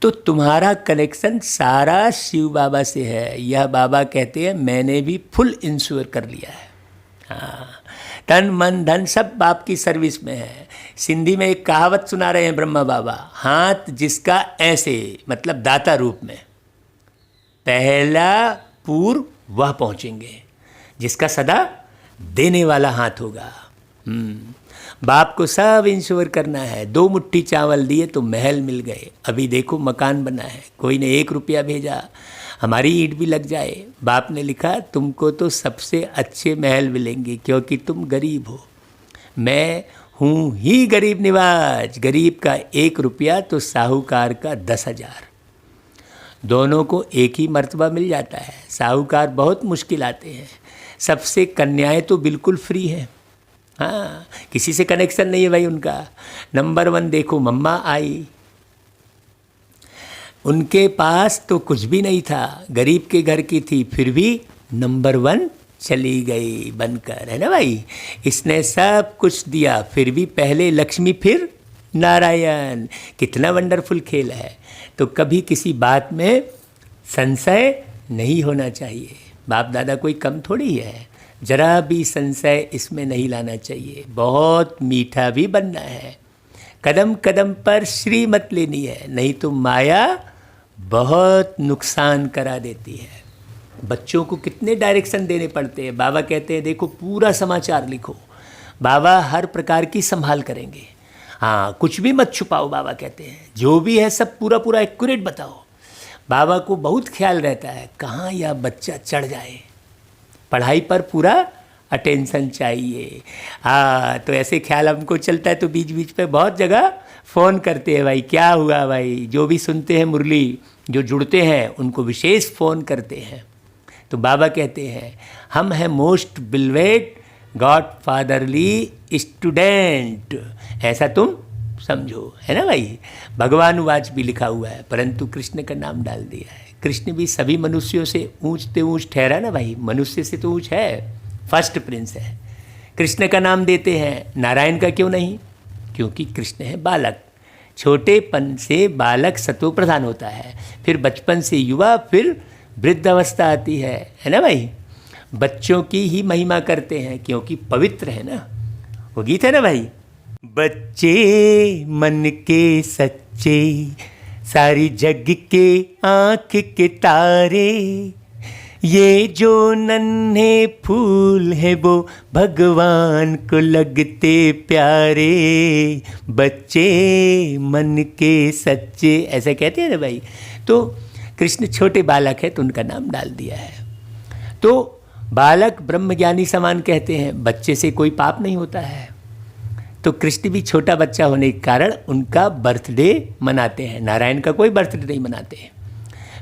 तो तुम्हारा कनेक्शन सारा शिव बाबा से है। यह बाबा कहते हैं मैंने भी फुल इंश्योर कर लिया है। हाँ, तन मन धन सब बाप की सर्विस में है। सिंधी में एक कहावत सुना रहे हैं ब्रह्मा बाबा, हाथ जिसका ऐसे, मतलब दाता रूप में, पहला पूर्व वह पहुँचेंगे, जिसका सदा देने वाला हाथ होगा। बाप को सब इंश्योर करना है। 2 मुट्ठी चावल दिए तो महल मिल गए। अभी देखो मकान बना है, कोई ने 1 रुपया भेजा, हमारी ईंट भी लग जाए। बाप ने लिखा तुमको तो सबसे अच्छे महल मिलेंगे क्योंकि तुम गरीब हो। मैं हूँ ही गरीब निवाज। गरीब का 1 रुपया तो साहूकार का 10,000। दोनों को एक ही मर्तबा मिल जाता है। साहूकार बहुत मुश्किल आते हैं। सबसे कन्याएं तो बिल्कुल फ्री है। हाँ, किसी से कनेक्शन नहीं है भाई उनका। नंबर 1 देखो मम्मा आई, उनके पास तो कुछ भी नहीं था, गरीब के घर की थी, फिर भी नंबर 1 चली गई बनकर, है ना भाई। इसने सब कुछ दिया, फिर भी पहले लक्ष्मी फिर नारायण। कितना वंडरफुल खेल है। तो कभी किसी बात में संशय नहीं होना चाहिए। बाप दादा कोई कम थोड़ी है, जरा भी संशय इसमें नहीं लाना चाहिए। बहुत मीठा भी बनना है, कदम कदम पर श्री मत लेनी है, नहीं तो माया बहुत नुकसान करा देती है। बच्चों को कितने डायरेक्शन देने पड़ते हैं। बाबा कहते हैं देखो पूरा समाचार लिखो, बाबा हर प्रकार की संभाल करेंगे। हाँ, कुछ भी मत छुपाओ, बाबा कहते हैं जो भी है सब पूरा पूरा एक्यूरेट बताओ। बाबा को बहुत ख्याल रहता है कहाँ यह बच्चा चढ़ जाए, पढ़ाई पर पूरा अटेंशन चाहिए। हाँ, तो ऐसे ख्याल हमको चलता है तो बीच बीच पे बहुत जगह फ़ोन करते हैं भाई क्या हुआ भाई। जो भी सुनते हैं मुरली, जो जुड़ते हैं उनको विशेष फ़ोन करते हैं। तो बाबा कहते हैं हम हैं most beloved God fatherly student, ऐसा तुम समझो, है ना भाई। भगवानुवाच भी लिखा हुआ है, परंतु कृष्ण का नाम डाल दिया है। कृष्ण भी सभी मनुष्यों से ऊंचते ऊंच ठहरा ना भाई, मनुष्य से तो ऊंच है, फर्स्ट प्रिंस है। कृष्ण का नाम देते हैं, नारायण का क्यों नहीं? क्योंकि कृष्ण है बालक। छोटेपन से बालक सतो प्रधान होता है, फिर बचपन से युवा, फिर वृद्ध अवस्था आती है ना भाई। बच्चों की ही महिमा करते हैं क्योंकि पवित्र है ना। वो गीत है ना भाई, बच्चे मन के सच्चे, सारी जग के आँख के तारे, ये जो नन्हे फूल हैं वो भगवान को लगते प्यारे, बच्चे मन के सच्चे, ऐसा कहते हैं ना भाई। तो कृष्ण छोटे बालक है तो उनका नाम डाल दिया है। तो बालक ब्रह्मज्ञानी समान कहते हैं, बच्चे से कोई पाप नहीं होता है। तो कृष्ण भी छोटा बच्चा होने के कारण उनका बर्थडे मनाते हैं, नारायण का कोई बर्थडे नहीं मनाते हैं।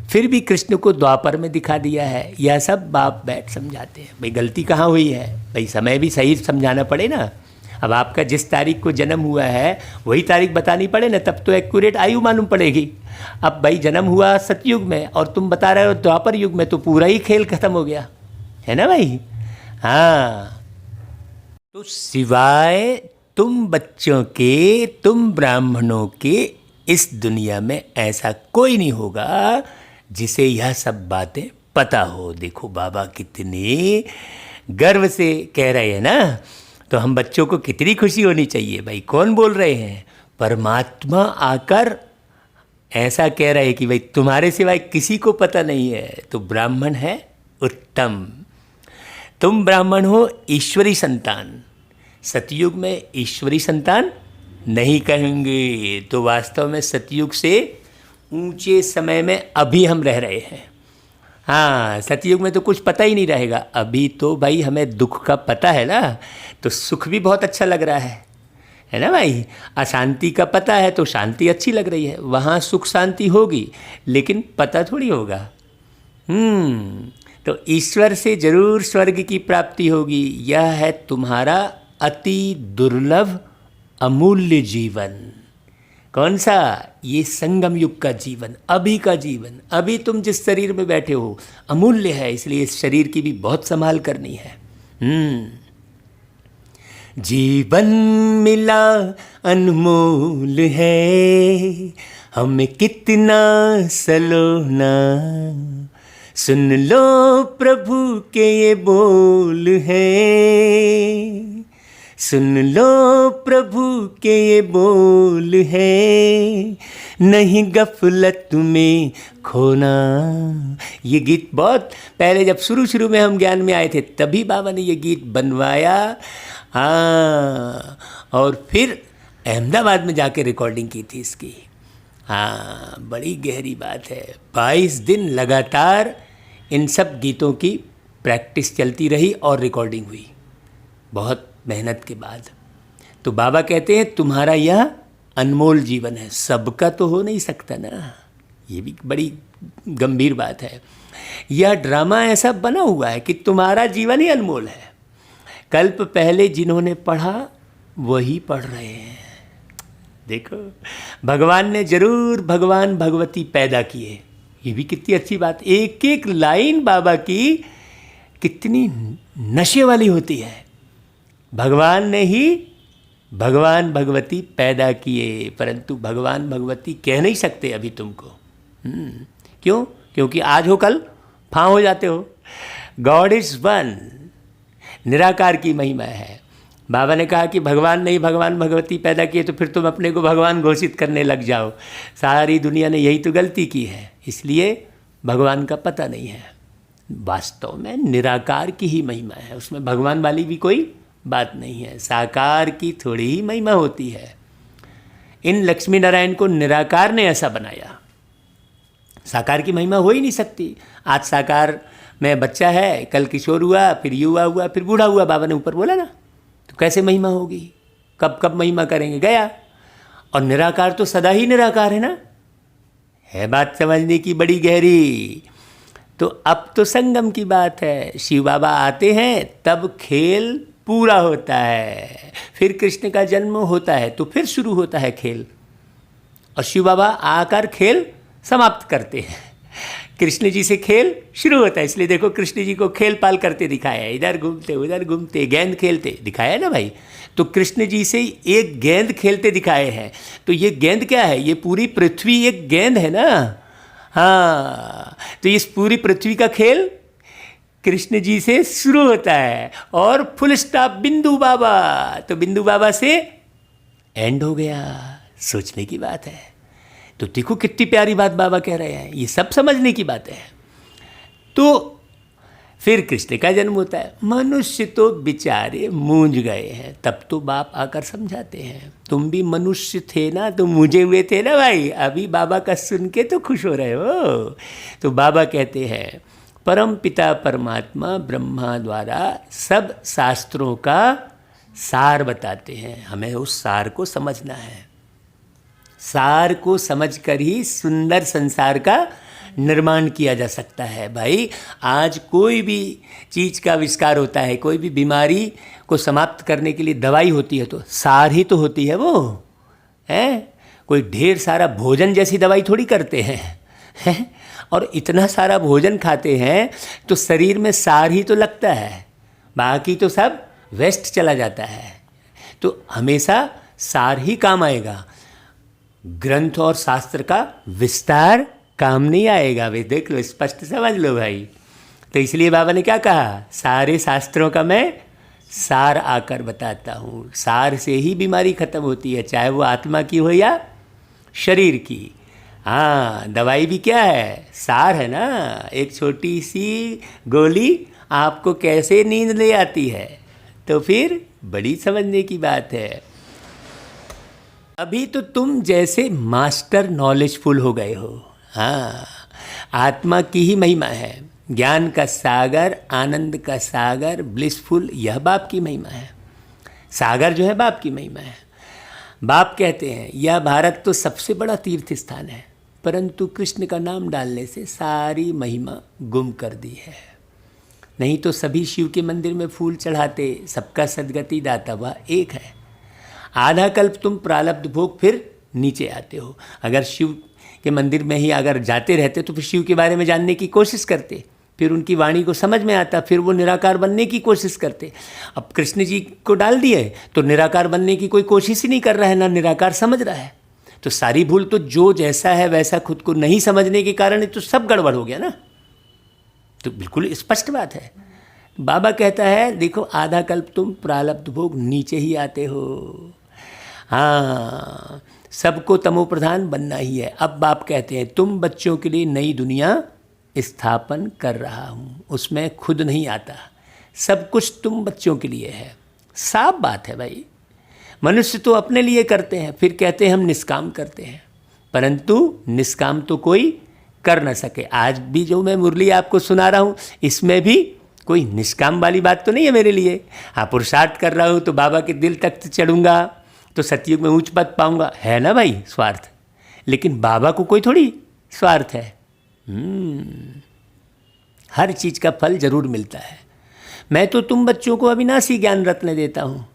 फिर भी कृष्ण को द्वापर में दिखा दिया है, यह सब बाप बैठ समझाते हैं। भाई गलती कहाँ हुई है, भाई समय भी सही समझाना पड़े ना। अब आपका जिस तारीख को जन्म हुआ है वही तारीख बतानी पड़े ना, तब तो एक्यूरेट आयु मालूम पड़ेगी। अब भाई जन्म हुआ सतयुग में और तुम बता रहे हो द्वापर युग में, तो पूरा ही खेल खत्म हो गया है ना भाई। हाँ, तो सिवाय तुम बच्चों के, तुम ब्राह्मणों के, इस दुनिया में ऐसा कोई नहीं होगा जिसे यह सब बातें पता हो। देखो बाबा कितने गर्व से कह रहे हैं ना, तो हम बच्चों को कितनी खुशी होनी चाहिए भाई। कौन बोल रहे हैं, परमात्मा आकर ऐसा कह रहे हैं कि भाई तुम्हारे सिवाय किसी को पता नहीं है, तो ब्राह्मण है उत्तम। तुम ब्राह्मण हो ईश्वरी संतान। सतयुग में ईश्वरी संतान नहीं कहेंगे, तो वास्तव में सतयुग से ऊंचे समय में अभी हम रह रहे हैं। हाँ, सतयुग में तो कुछ पता ही नहीं रहेगा। अभी तो भाई हमें दुख का पता है ना, तो सुख भी बहुत अच्छा लग रहा है ना भाई। अशांति का पता है तो शांति अच्छी लग रही है, वहाँ सुख शांति होगी, लेकिन पता थोड़ी होगा। तो ईश्वर से जरूर स्वर्ग की प्राप्ति होगी। यह है तुम्हारा अति दुर्लभ अमूल्य जीवन। कौन सा, ये संगम युग का जीवन, अभी का जीवन। अभी तुम जिस शरीर में बैठे हो अमूल्य है, इसलिए इस शरीर की भी बहुत संभाल करनी है। जीवन मिला अनमोल है, हमें कितना सलोना, सुन लो प्रभु के ये बोल है, सुन लो प्रभु के ये बोल है, नहीं गफलत में खोना। ये गीत बहुत पहले जब शुरू में हम ज्ञान में आए थे तभी बाबा ने ये गीत बनवाया। हाँ, और फिर अहमदाबाद में जाके रिकॉर्डिंग की थी इसकी। हाँ, बड़ी गहरी बात है। 22 दिन लगातार इन सब गीतों की प्रैक्टिस चलती रही और रिकॉर्डिंग हुई, बहुत मेहनत के बाद। तो बाबा कहते हैं तुम्हारा यह अनमोल जीवन है, सबका तो हो नहीं सकता ना, ये भी बड़ी गंभीर बात है। यह ड्रामा ऐसा बना हुआ है कि तुम्हारा जीवन ही अनमोल है। कल्प पहले जिन्होंने पढ़ा वही पढ़ रहे हैं। देखो, भगवान ने जरूर भगवान भगवती पैदा किए, ये भी कितनी अच्छी बात। एक एक लाइन बाबा की कितनी नशे वाली होती है। भगवान ने ही भगवान भगवती पैदा किए, परंतु भगवान भगवती कह नहीं सकते अभी तुमको। क्यों? क्योंकि आज हो कल फां हो जाते हो। गॉड इज वन, निराकार की महिमा है। बाबा ने कहा कि भगवान ने ही भगवान भगवती पैदा किए, तो फिर तुम अपने को भगवान घोषित करने लग जाओ। सारी दुनिया ने यही तो गलती की है, इसलिए भगवान का पता नहीं है। वास्तव में निराकार की ही महिमा है, उसमें भगवान वाली भी कोई बात नहीं है। साकार की थोड़ी ही महिमा होती है। इन लक्ष्मी नारायण को निराकार ने ऐसा बनाया, साकार की महिमा हो ही नहीं सकती। आज साकार में बच्चा है, कल किशोर हुआ, फिर युवा हुआ, फिर बूढ़ा हुआ, बाबा ने ऊपर बोला ना, तो कैसे महिमा होगी? कब कब महिमा करेंगे, गया। और निराकार तो सदा ही निराकार है ना, है बात समझने की बड़ी गहरी। तो अब तो संगम की बात है, शिव बाबा आते हैं तब खेल पूरा होता है, फिर कृष्ण का जन्म होता है तो फिर शुरू होता है खेल, और शिव बाबा आकर खेल समाप्त करते हैं। कृष्ण जी से खेल शुरू होता है, इसलिए देखो कृष्ण जी को खेल पाल करते दिखाया है, इधर घूमते उधर घूमते गेंद खेलते दिखाया है ना भाई। तो कृष्ण जी से एक गेंद खेलते दिखाए हैं, तो ये गेंद क्या है? ये पूरी पृथ्वी एक गेंद है ना। हाँ, तो इस पूरी पृथ्वी का खेल कृष्ण जी से शुरू होता है, और फुल स्टॉप बिंदु बाबा, तो बिंदु बाबा से एंड हो गया। सोचने की बात है। तो देखो कितनी प्यारी बात बाबा कह रहे हैं, ये सब समझने की बात है। तो फिर कृष्ण का जन्म होता है। मनुष्य तो बेचारे मूंझ गए हैं, तब तो बाप आकर समझाते हैं, तुम भी मनुष्य थे ना, तुम मूंझे हुए थे ना भाई, अभी बाबा का सुन के तो खुश हो रहे हो। तो बाबा कहते हैं परम पिता परमात्मा ब्रह्मा द्वारा सब शास्त्रों का सार बताते हैं, हमें उस सार को समझना है। सार को समझकर ही सुंदर संसार का निर्माण किया जा सकता है। भाई आज कोई भी चीज़ का आविष्कार होता है, कोई भी बीमारी को समाप्त करने के लिए दवाई होती है तो सार ही तो होती है वो, है कोई ढेर सारा भोजन जैसी दवाई थोड़ी करते हैं। और इतना सारा भोजन खाते हैं तो शरीर में सार ही तो लगता है, बाकी तो सब वेस्ट चला जाता है। तो हमेशा सार ही काम आएगा, ग्रंथ और शास्त्र का विस्तार काम नहीं आएगा। वे देख लो, स्पष्ट समझ लो भाई। तो इसलिए बाबा ने क्या कहा, सारे शास्त्रों का मैं सार आकर बताता हूँ। सार से ही बीमारी खत्म होती है, चाहे वो आत्मा की हो या शरीर की। हाँ, दवाई भी क्या है, सार है ना। एक छोटी सी गोली आपको कैसे नींद ले आती है, तो फिर बड़ी समझने की बात है। अभी तो तुम जैसे मास्टर नॉलेजफुल हो गए हो। हाँ, आत्मा की ही महिमा है, ज्ञान का सागर, आनंद का सागर, ब्लिसफुल, यह बाप की महिमा है। सागर जो है बाप की महिमा है। बाप कहते हैं यह भारत तो सबसे बड़ा तीर्थ स्थान है, परंतु कृष्ण का नाम डालने से सारी महिमा गुम कर दी है। नहीं तो सभी शिव के मंदिर में फूल चढ़ाते, सबका सदगति दाता वह एक है। आधा कल्प तुम प्रारब्ध भोग फिर नीचे आते हो। अगर शिव के मंदिर में ही अगर जाते रहते तो फिर शिव के बारे में जानने की कोशिश करते, फिर उनकी वाणी को समझ में आता, फिर वो निराकार बनने की कोशिश करते। अब कृष्ण जी को डाल दिए तो निराकार बनने की कोई कोशिश ही नहीं कर रहा है, ना निराकार समझ रहा है। तो सारी भूल तो जो जैसा है वैसा खुद को नहीं समझने के कारण तो सब गड़बड़ हो गया ना। तो बिल्कुल स्पष्ट बात है। बाबा कहता है देखो, आधा कल्प तुम प्रारब्ध भोग नीचे ही आते हो। हाँ, सबको तमो प्रधान बनना ही है। अब बाप कहते हैं तुम बच्चों के लिए नई दुनिया स्थापन कर रहा हूँ, उसमें खुद नहीं आता, सब कुछ तुम बच्चों के लिए है। साफ बात है भाई। मनुष्य तो अपने लिए करते हैं, फिर कहते हैं हम निष्काम करते हैं, परंतु निष्काम तो कोई कर न सके। आज भी जो मैं मुरली आपको सुना रहा हूँ, इसमें भी कोई निष्काम वाली बात तो नहीं है मेरे लिए। हाँ, पुरुषार्थ कर रहा हूँ तो बाबा के दिल तक चढ़ूंगा तो सतयुग में उच्च पद पाऊंगा, है ना भाई स्वार्थ। लेकिन बाबा को कोई थोड़ी स्वार्थ है। हर चीज़ का फल जरूर मिलता है। मैं तो तुम बच्चों को अविनाशी ज्ञान रत्न देता हूँ।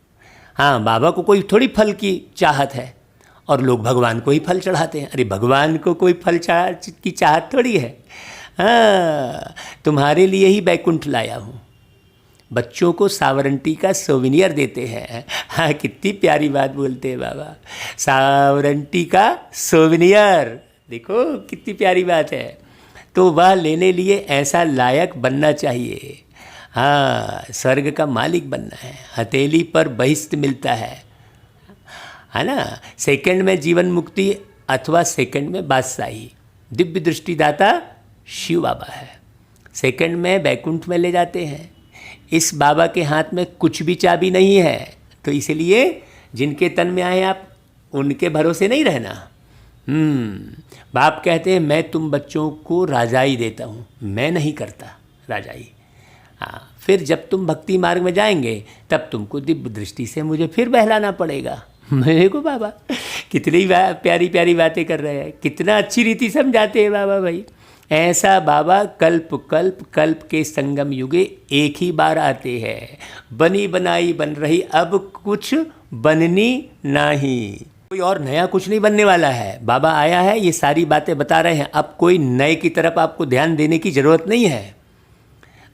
हाँ, बाबा को कोई थोड़ी फल की चाहत है, और लोग भगवान को ही फल चढ़ाते हैं। अरे भगवान को कोई फल की चाहत थोड़ी है। हाँ, तुम्हारे लिए ही बैकुंठ लाया हूँ। बच्चों को सावरंटी का सोविनियर देते हैं। हाँ, कितनी प्यारी बात बोलते हैं बाबा, सावरंटी का सोविनियर, देखो कितनी प्यारी बात है। तो वह लेने लिए ऐसा लायक बनना चाहिए। हाँ, स्वर्ग का मालिक बनना है। हथेली पर बहिष्ठ मिलता है ना। सेकंड में जीवन मुक्ति अथवा सेकंड में बादशाही। दिव्य दृष्टिदाता शिव बाबा है, सेकंड में बैकुंठ में ले जाते हैं। इस बाबा के हाथ में कुछ भी चाबी नहीं है, तो इसलिए जिनके तन में आए आप उनके भरोसे नहीं रहना। बाप कहते हैं मैं तुम बच्चों को राजाई देता हूँ, मैं नहीं करता राजाई। हाँ, फिर जब तुम भक्ति मार्ग में जाएंगे तब तुमको दिव्य दृष्टि से मुझे फिर बहलाना पड़ेगा। मेरे को बाबा कितनी प्यारी प्यारी बातें कर रहे हैं, कितना अच्छी रीति समझाते हैं बाबा भाई। ऐसा बाबा कल्प कल्प कल्प के संगम युगे एक ही बार आते हैं। बनी बनाई बन रही अब कुछ बननी नहीं। कोई और नया कुछ नहीं बनने वाला है। बाबा आया है, ये सारी बातें बता रहे हैं। अब कोई नए की तरफ आपको ध्यान देने की ज़रूरत नहीं है।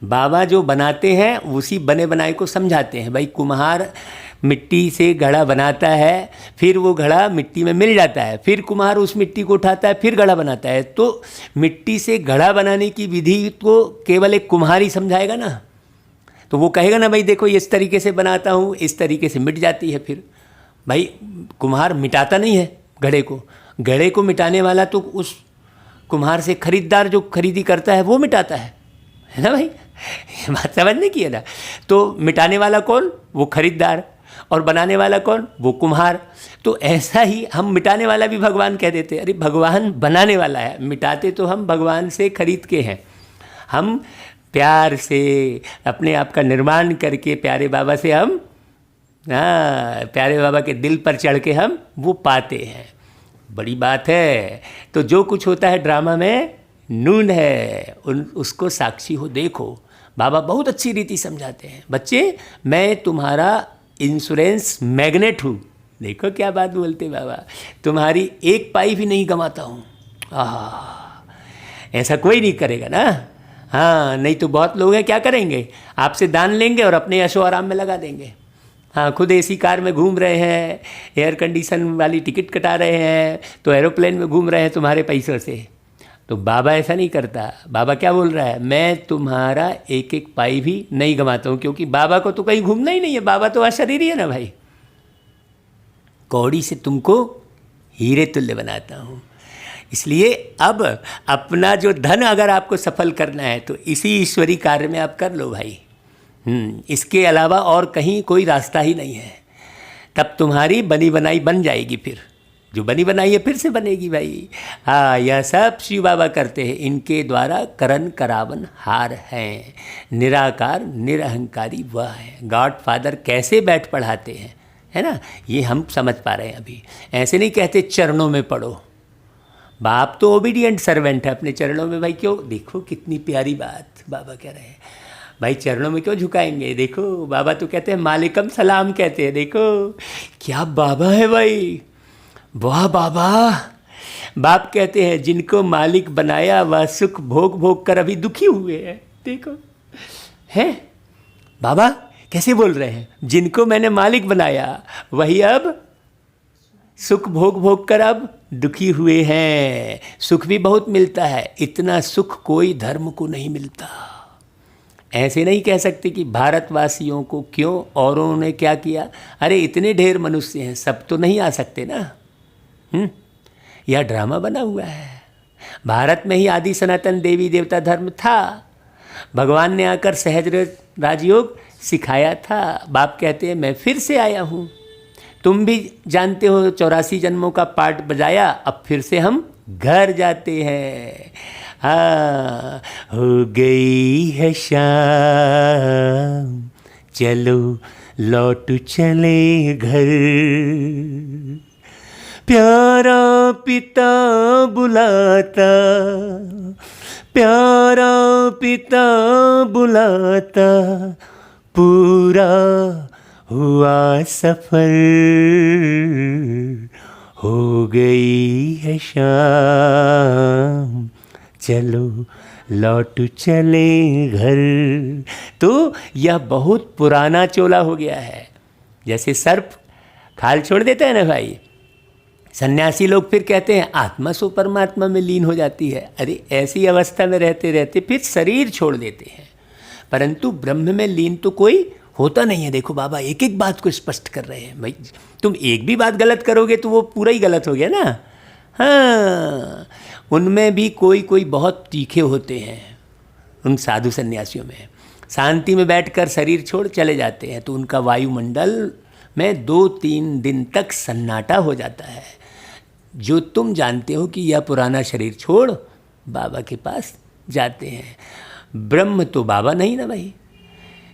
बाबा जो बनाते हैं उसी बने बनाए को समझाते हैं। भाई कुम्हार मिट्टी से घड़ा बनाता है, फिर वो घड़ा मिट्टी में मिल जाता है, फिर कुम्हार उस मिट्टी को उठाता है, फिर घड़ा बनाता है। तो मिट्टी से घड़ा बनाने की विधि को केवल एक कुम्हार ही समझाएगा ना। तो वो कहेगा ना भाई देखो इस तरीके से बनाता हूँ, इस तरीके से मिट जाती है। फिर भाई कुम्हार मिटाता नहीं है घड़े को, घड़े को मिटाने वाला तो उस कुम्हार से खरीदार जो खरीदी करता है वो मिटाता है ना भाई। ये बात समझने की है ना। तो मिटाने वाला कौन? वो खरीदार। और बनाने वाला कौन? वो कुम्हार। तो ऐसा ही हम मिटाने वाला भी भगवान कह देते हैं। अरे भगवान बनाने वाला है, मिटाते तो हम भगवान से खरीद के हैं। हम प्यार से अपने आप का निर्माण करके प्यारे बाबा से हम, प्यारे बाबा के दिल पर चढ़ के हम वो पाते हैं। बड़ी बात है। तो जो कुछ होता है ड्रामा में नून है, उसको साक्षी हो देखो। बाबा बहुत अच्छी रीति समझाते हैं, बच्चे मैं तुम्हारा इंश्योरेंस मैग्नेट हूँ। देखो क्या बात बोलते बाबा, तुम्हारी एक पाई भी नहीं गंवाता हूँ। ऐसा कोई नहीं करेगा ना। हाँ, नहीं तो बहुत लोग हैं क्या करेंगे, आपसे दान लेंगे और अपने ऐशो आराम में लगा देंगे। हाँ, खुद एसी कार में घूम रहे हैं, एयर कंडीशन वाली टिकट कटा रहे हैं, तो एरोप्लेन में घूम रहे हैं तुम्हारे पैसों से। तो बाबा ऐसा नहीं करता। बाबा क्या बोल रहा है, मैं तुम्हारा एक एक पाई भी नहीं गंवाता हूँ, क्योंकि बाबा को तो कहीं घूमना ही नहीं है। बाबा तो अशरीरी है ना भाई। कौड़ी से तुमको हीरे तुल्य बनाता हूँ। इसलिए अब अपना जो धन अगर आपको सफल करना है तो इसी ईश्वरी कार्य में आप कर लो भाई। इसके अलावा और कहीं कोई रास्ता ही नहीं है। तब तुम्हारी बनी बनाई बन जाएगी, फिर जो बनी बनाई है फिर से बनेगी भाई। हाँ, यह सब शिव बाबा करते हैं। इनके द्वारा करन करावन हार हैं। निराकार निरहंकारी वह है। गॉड फादर कैसे बैठ पढ़ाते हैं, है ना, ये हम समझ पा रहे हैं अभी। ऐसे नहीं कहते चरणों में पढ़ो। बाप तो ओबीडियंट सर्वेंट है, अपने चरणों में भाई क्यों। देखो कितनी प्यारी बात बाबा कह रहे हैं, भाई चरणों में क्यों झुकाएंगे। देखो बाबा तो कहते हैं मालिकम सलाम कहते हैं। देखो क्या बाबा है भाई, वाह बाबा। बाप कहते हैं जिनको मालिक बनाया वह सुख भोग भोग कर अभी दुखी हुए हैं। देखो है बाबा कैसे बोल रहे हैं, जिनको मैंने मालिक बनाया वही अब सुख भोग भोग कर अब दुखी हुए हैं। सुख भी बहुत मिलता है, इतना सुख कोई धर्म को नहीं मिलता। ऐसे नहीं कह सकते कि भारतवासियों को क्यों, औरों ने क्या किया। अरे इतने ढेर मनुष्य हैं, सब तो नहीं आ सकते ना। यह ड्रामा बना हुआ है। भारत में ही आदि सनातन देवी देवता धर्म था। भगवान ने आकर सहज राजयोग सिखाया था। बाप कहते हैं मैं फिर से आया हूँ। तुम भी जानते हो 84 जन्मों का पाठ बजाया, अब फिर से हम घर जाते हैं। हाँ, हो गई है शाम, चलो लौट चले घर। प्यारा पिता बुलाता, प्यारा पिता बुलाता, पूरा हुआ सफर, हो गई है शाम, चलो लौट चले घर। तो यह बहुत पुराना चोला हो गया है। जैसे सर्प खाल छोड़ देता है ना भाई, सन्यासी लोग फिर कहते हैं आत्मा सो परमात्मा में लीन हो जाती है। अरे ऐसी अवस्था में रहते रहते फिर शरीर छोड़ देते हैं, परंतु ब्रह्म में लीन तो कोई होता नहीं है। देखो बाबा एक एक बात को स्पष्ट कर रहे हैं। भाई तुम एक भी बात गलत करोगे तो वो पूरा ही गलत हो गया ना। हाँ, उनमें भी कोई कोई बहुत तीखे होते हैं। उन साधु सन्यासियों में शांति में बैठकर शरीर छोड़ चले जाते हैं तो उनका वायुमंडल में 2-3 दिन तक सन्नाटा हो जाता है। जो तुम जानते हो कि यह पुराना शरीर छोड़ बाबा के पास जाते हैं। ब्रह्म तो बाबा नहीं ना भाई,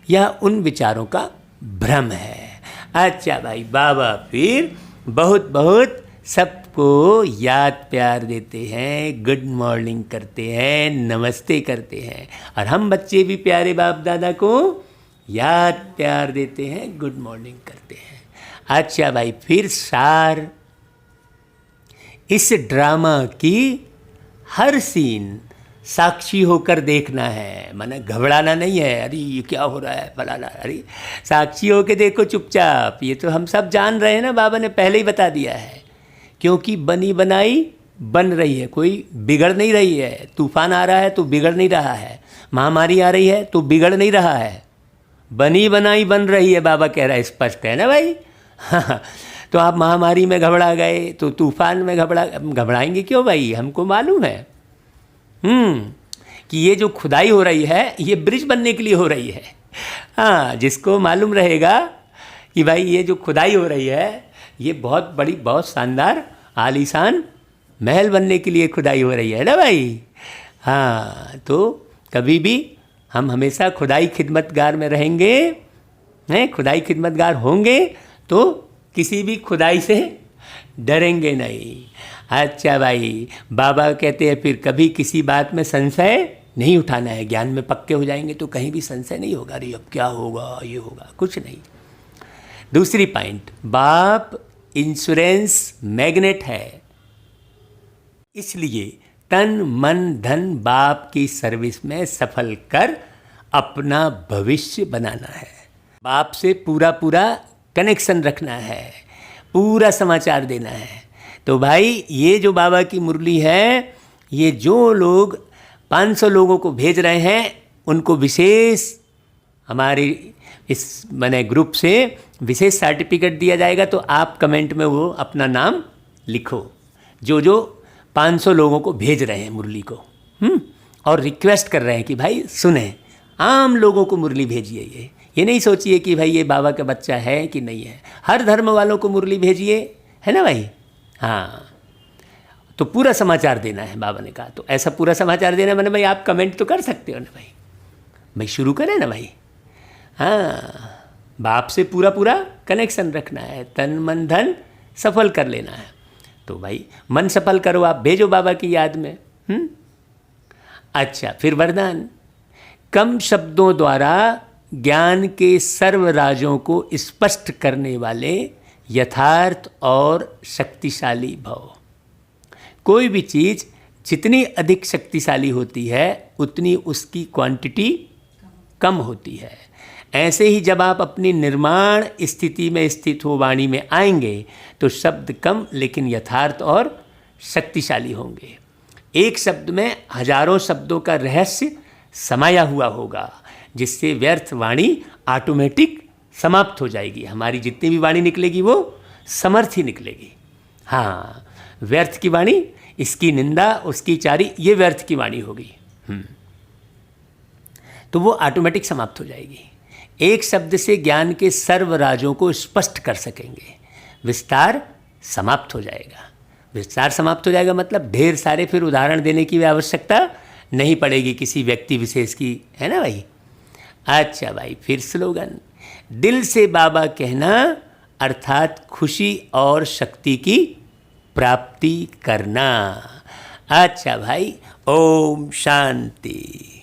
यह उन विचारों का भ्रम है। अच्छा भाई, बाबा फिर बहुत बहुत सबको याद प्यार देते हैं, गुड मॉर्निंग करते हैं, नमस्ते करते हैं। और हम बच्चे भी प्यारे बाप दादा को याद प्यार देते हैं, गुड मॉर्निंग करते हैं। अच्छा भाई, फिर सार इस ड्रामा की हर सीन साक्षी होकर देखना है, माना घबराना नहीं है। अरे ये क्या हो रहा है फलाना, अरे साक्षी होकर देखो चुपचाप। ये तो हम सब जान रहे हैं ना, बाबा ने पहले ही बता दिया है। क्योंकि बनी बनाई बन रही है, कोई बिगड़ नहीं रही है। तूफान आ रहा है तो बिगड़ नहीं रहा है, महामारी आ रही है तो बिगड़ नहीं रहा है, बनी बनाई बन रही है। बाबा कह रहा है, स्पष्ट है ना भाई। हाँ, तो आप महामारी में घबरा गए तो तूफान में घबराएंगे क्यों भाई, हमको मालूम है। कि ये जो खुदाई हो रही है ये ब्रिज बनने के लिए हो रही है। हाँ, जिसको मालूम रहेगा कि भाई ये जो खुदाई हो रही है ये बहुत बड़ी, बहुत शानदार आलीशान महल बनने के लिए खुदाई हो रही है ना भाई। हाँ, तो कभी भी हम हमेशा खुदाई खिदमतगार में रहेंगे, हैं, खुदाई खिदमतगार होंगे तो किसी भी खुदाई से डरेंगे नहीं। अच्छा भाई, बाबा कहते हैं फिर कभी किसी बात में संशय नहीं उठाना है। ज्ञान में पक्के हो जाएंगे तो कहीं भी संशय नहीं होगा, अरे अब क्या होगा, ये होगा, कुछ नहीं। दूसरी पॉइंट, बाप इंश्योरेंस मैग्नेट है, इसलिए तन मन धन बाप की सर्विस में सफल कर अपना भविष्य बनाना है। बाप से पूरा पूरा कनेक्शन रखना है, पूरा समाचार देना है। तो भाई ये जो बाबा की मुरली है, ये जो लोग 500 लोगों को भेज रहे हैं उनको विशेष हमारे इस मैंने ग्रुप से विशेष सर्टिफिकेट दिया जाएगा। तो आप कमेंट में वो अपना नाम लिखो जो जो 500 लोगों को भेज रहे हैं मुरली को, और रिक्वेस्ट कर रहे हैं कि भाई सुने, आम लोगों को मुरली भेजिए। ये नहीं सोचिए कि भाई ये बाबा का बच्चा है कि नहीं है, हर धर्म वालों को मुरली भेजिए, है ना भाई। हाँ, तो पूरा समाचार देना है बाबा ने कहा। तो ऐसा पूरा समाचार देना मैंने भाई आप कमेंट तो कर सकते हो ना भाई शुरू करें ना भाई। हाँ, बाप से पूरा पूरा कनेक्शन रखना है, तन मन धन सफल कर लेना है। तो भाई मन सफल करो, आप भेजो बाबा की याद में। अच्छा, फिर वरदान, कम शब्दों द्वारा ज्ञान के सर्व राजों को स्पष्ट करने वाले यथार्थ और शक्तिशाली भव। कोई भी चीज़ जितनी अधिक शक्तिशाली होती है उतनी उसकी क्वांटिटी कम होती है। ऐसे ही जब आप अपनी निर्माण स्थिति में स्थित हो वाणी में आएंगे तो शब्द कम लेकिन यथार्थ और शक्तिशाली होंगे। एक शब्द में हजारों शब्दों का रहस्य समाया हुआ होगा, जिससे व्यर्थ वाणी ऑटोमेटिक समाप्त हो जाएगी। हमारी जितनी भी वाणी निकलेगी वो समर्थ ही निकलेगी। हाँ, व्यर्थ की वाणी, इसकी निंदा उसकी चारी, ये व्यर्थ की वाणी होगी। तो वो ऑटोमेटिक समाप्त हो जाएगी। एक शब्द से ज्ञान के सर्व राजों को स्पष्ट कर सकेंगे। विस्तार समाप्त हो जाएगा। विस्तार समाप्त हो जाएगा मतलब ढेर सारे फिर उदाहरण देने की आवश्यकता नहीं पड़ेगी किसी व्यक्ति विशेष की, है ना भाई। अच्छा भाई, फिर स्लोगन, दिल से बाबा कहना अर्थात खुशी और शक्ति की प्राप्ति करना। अच्छा भाई, ओम शांति।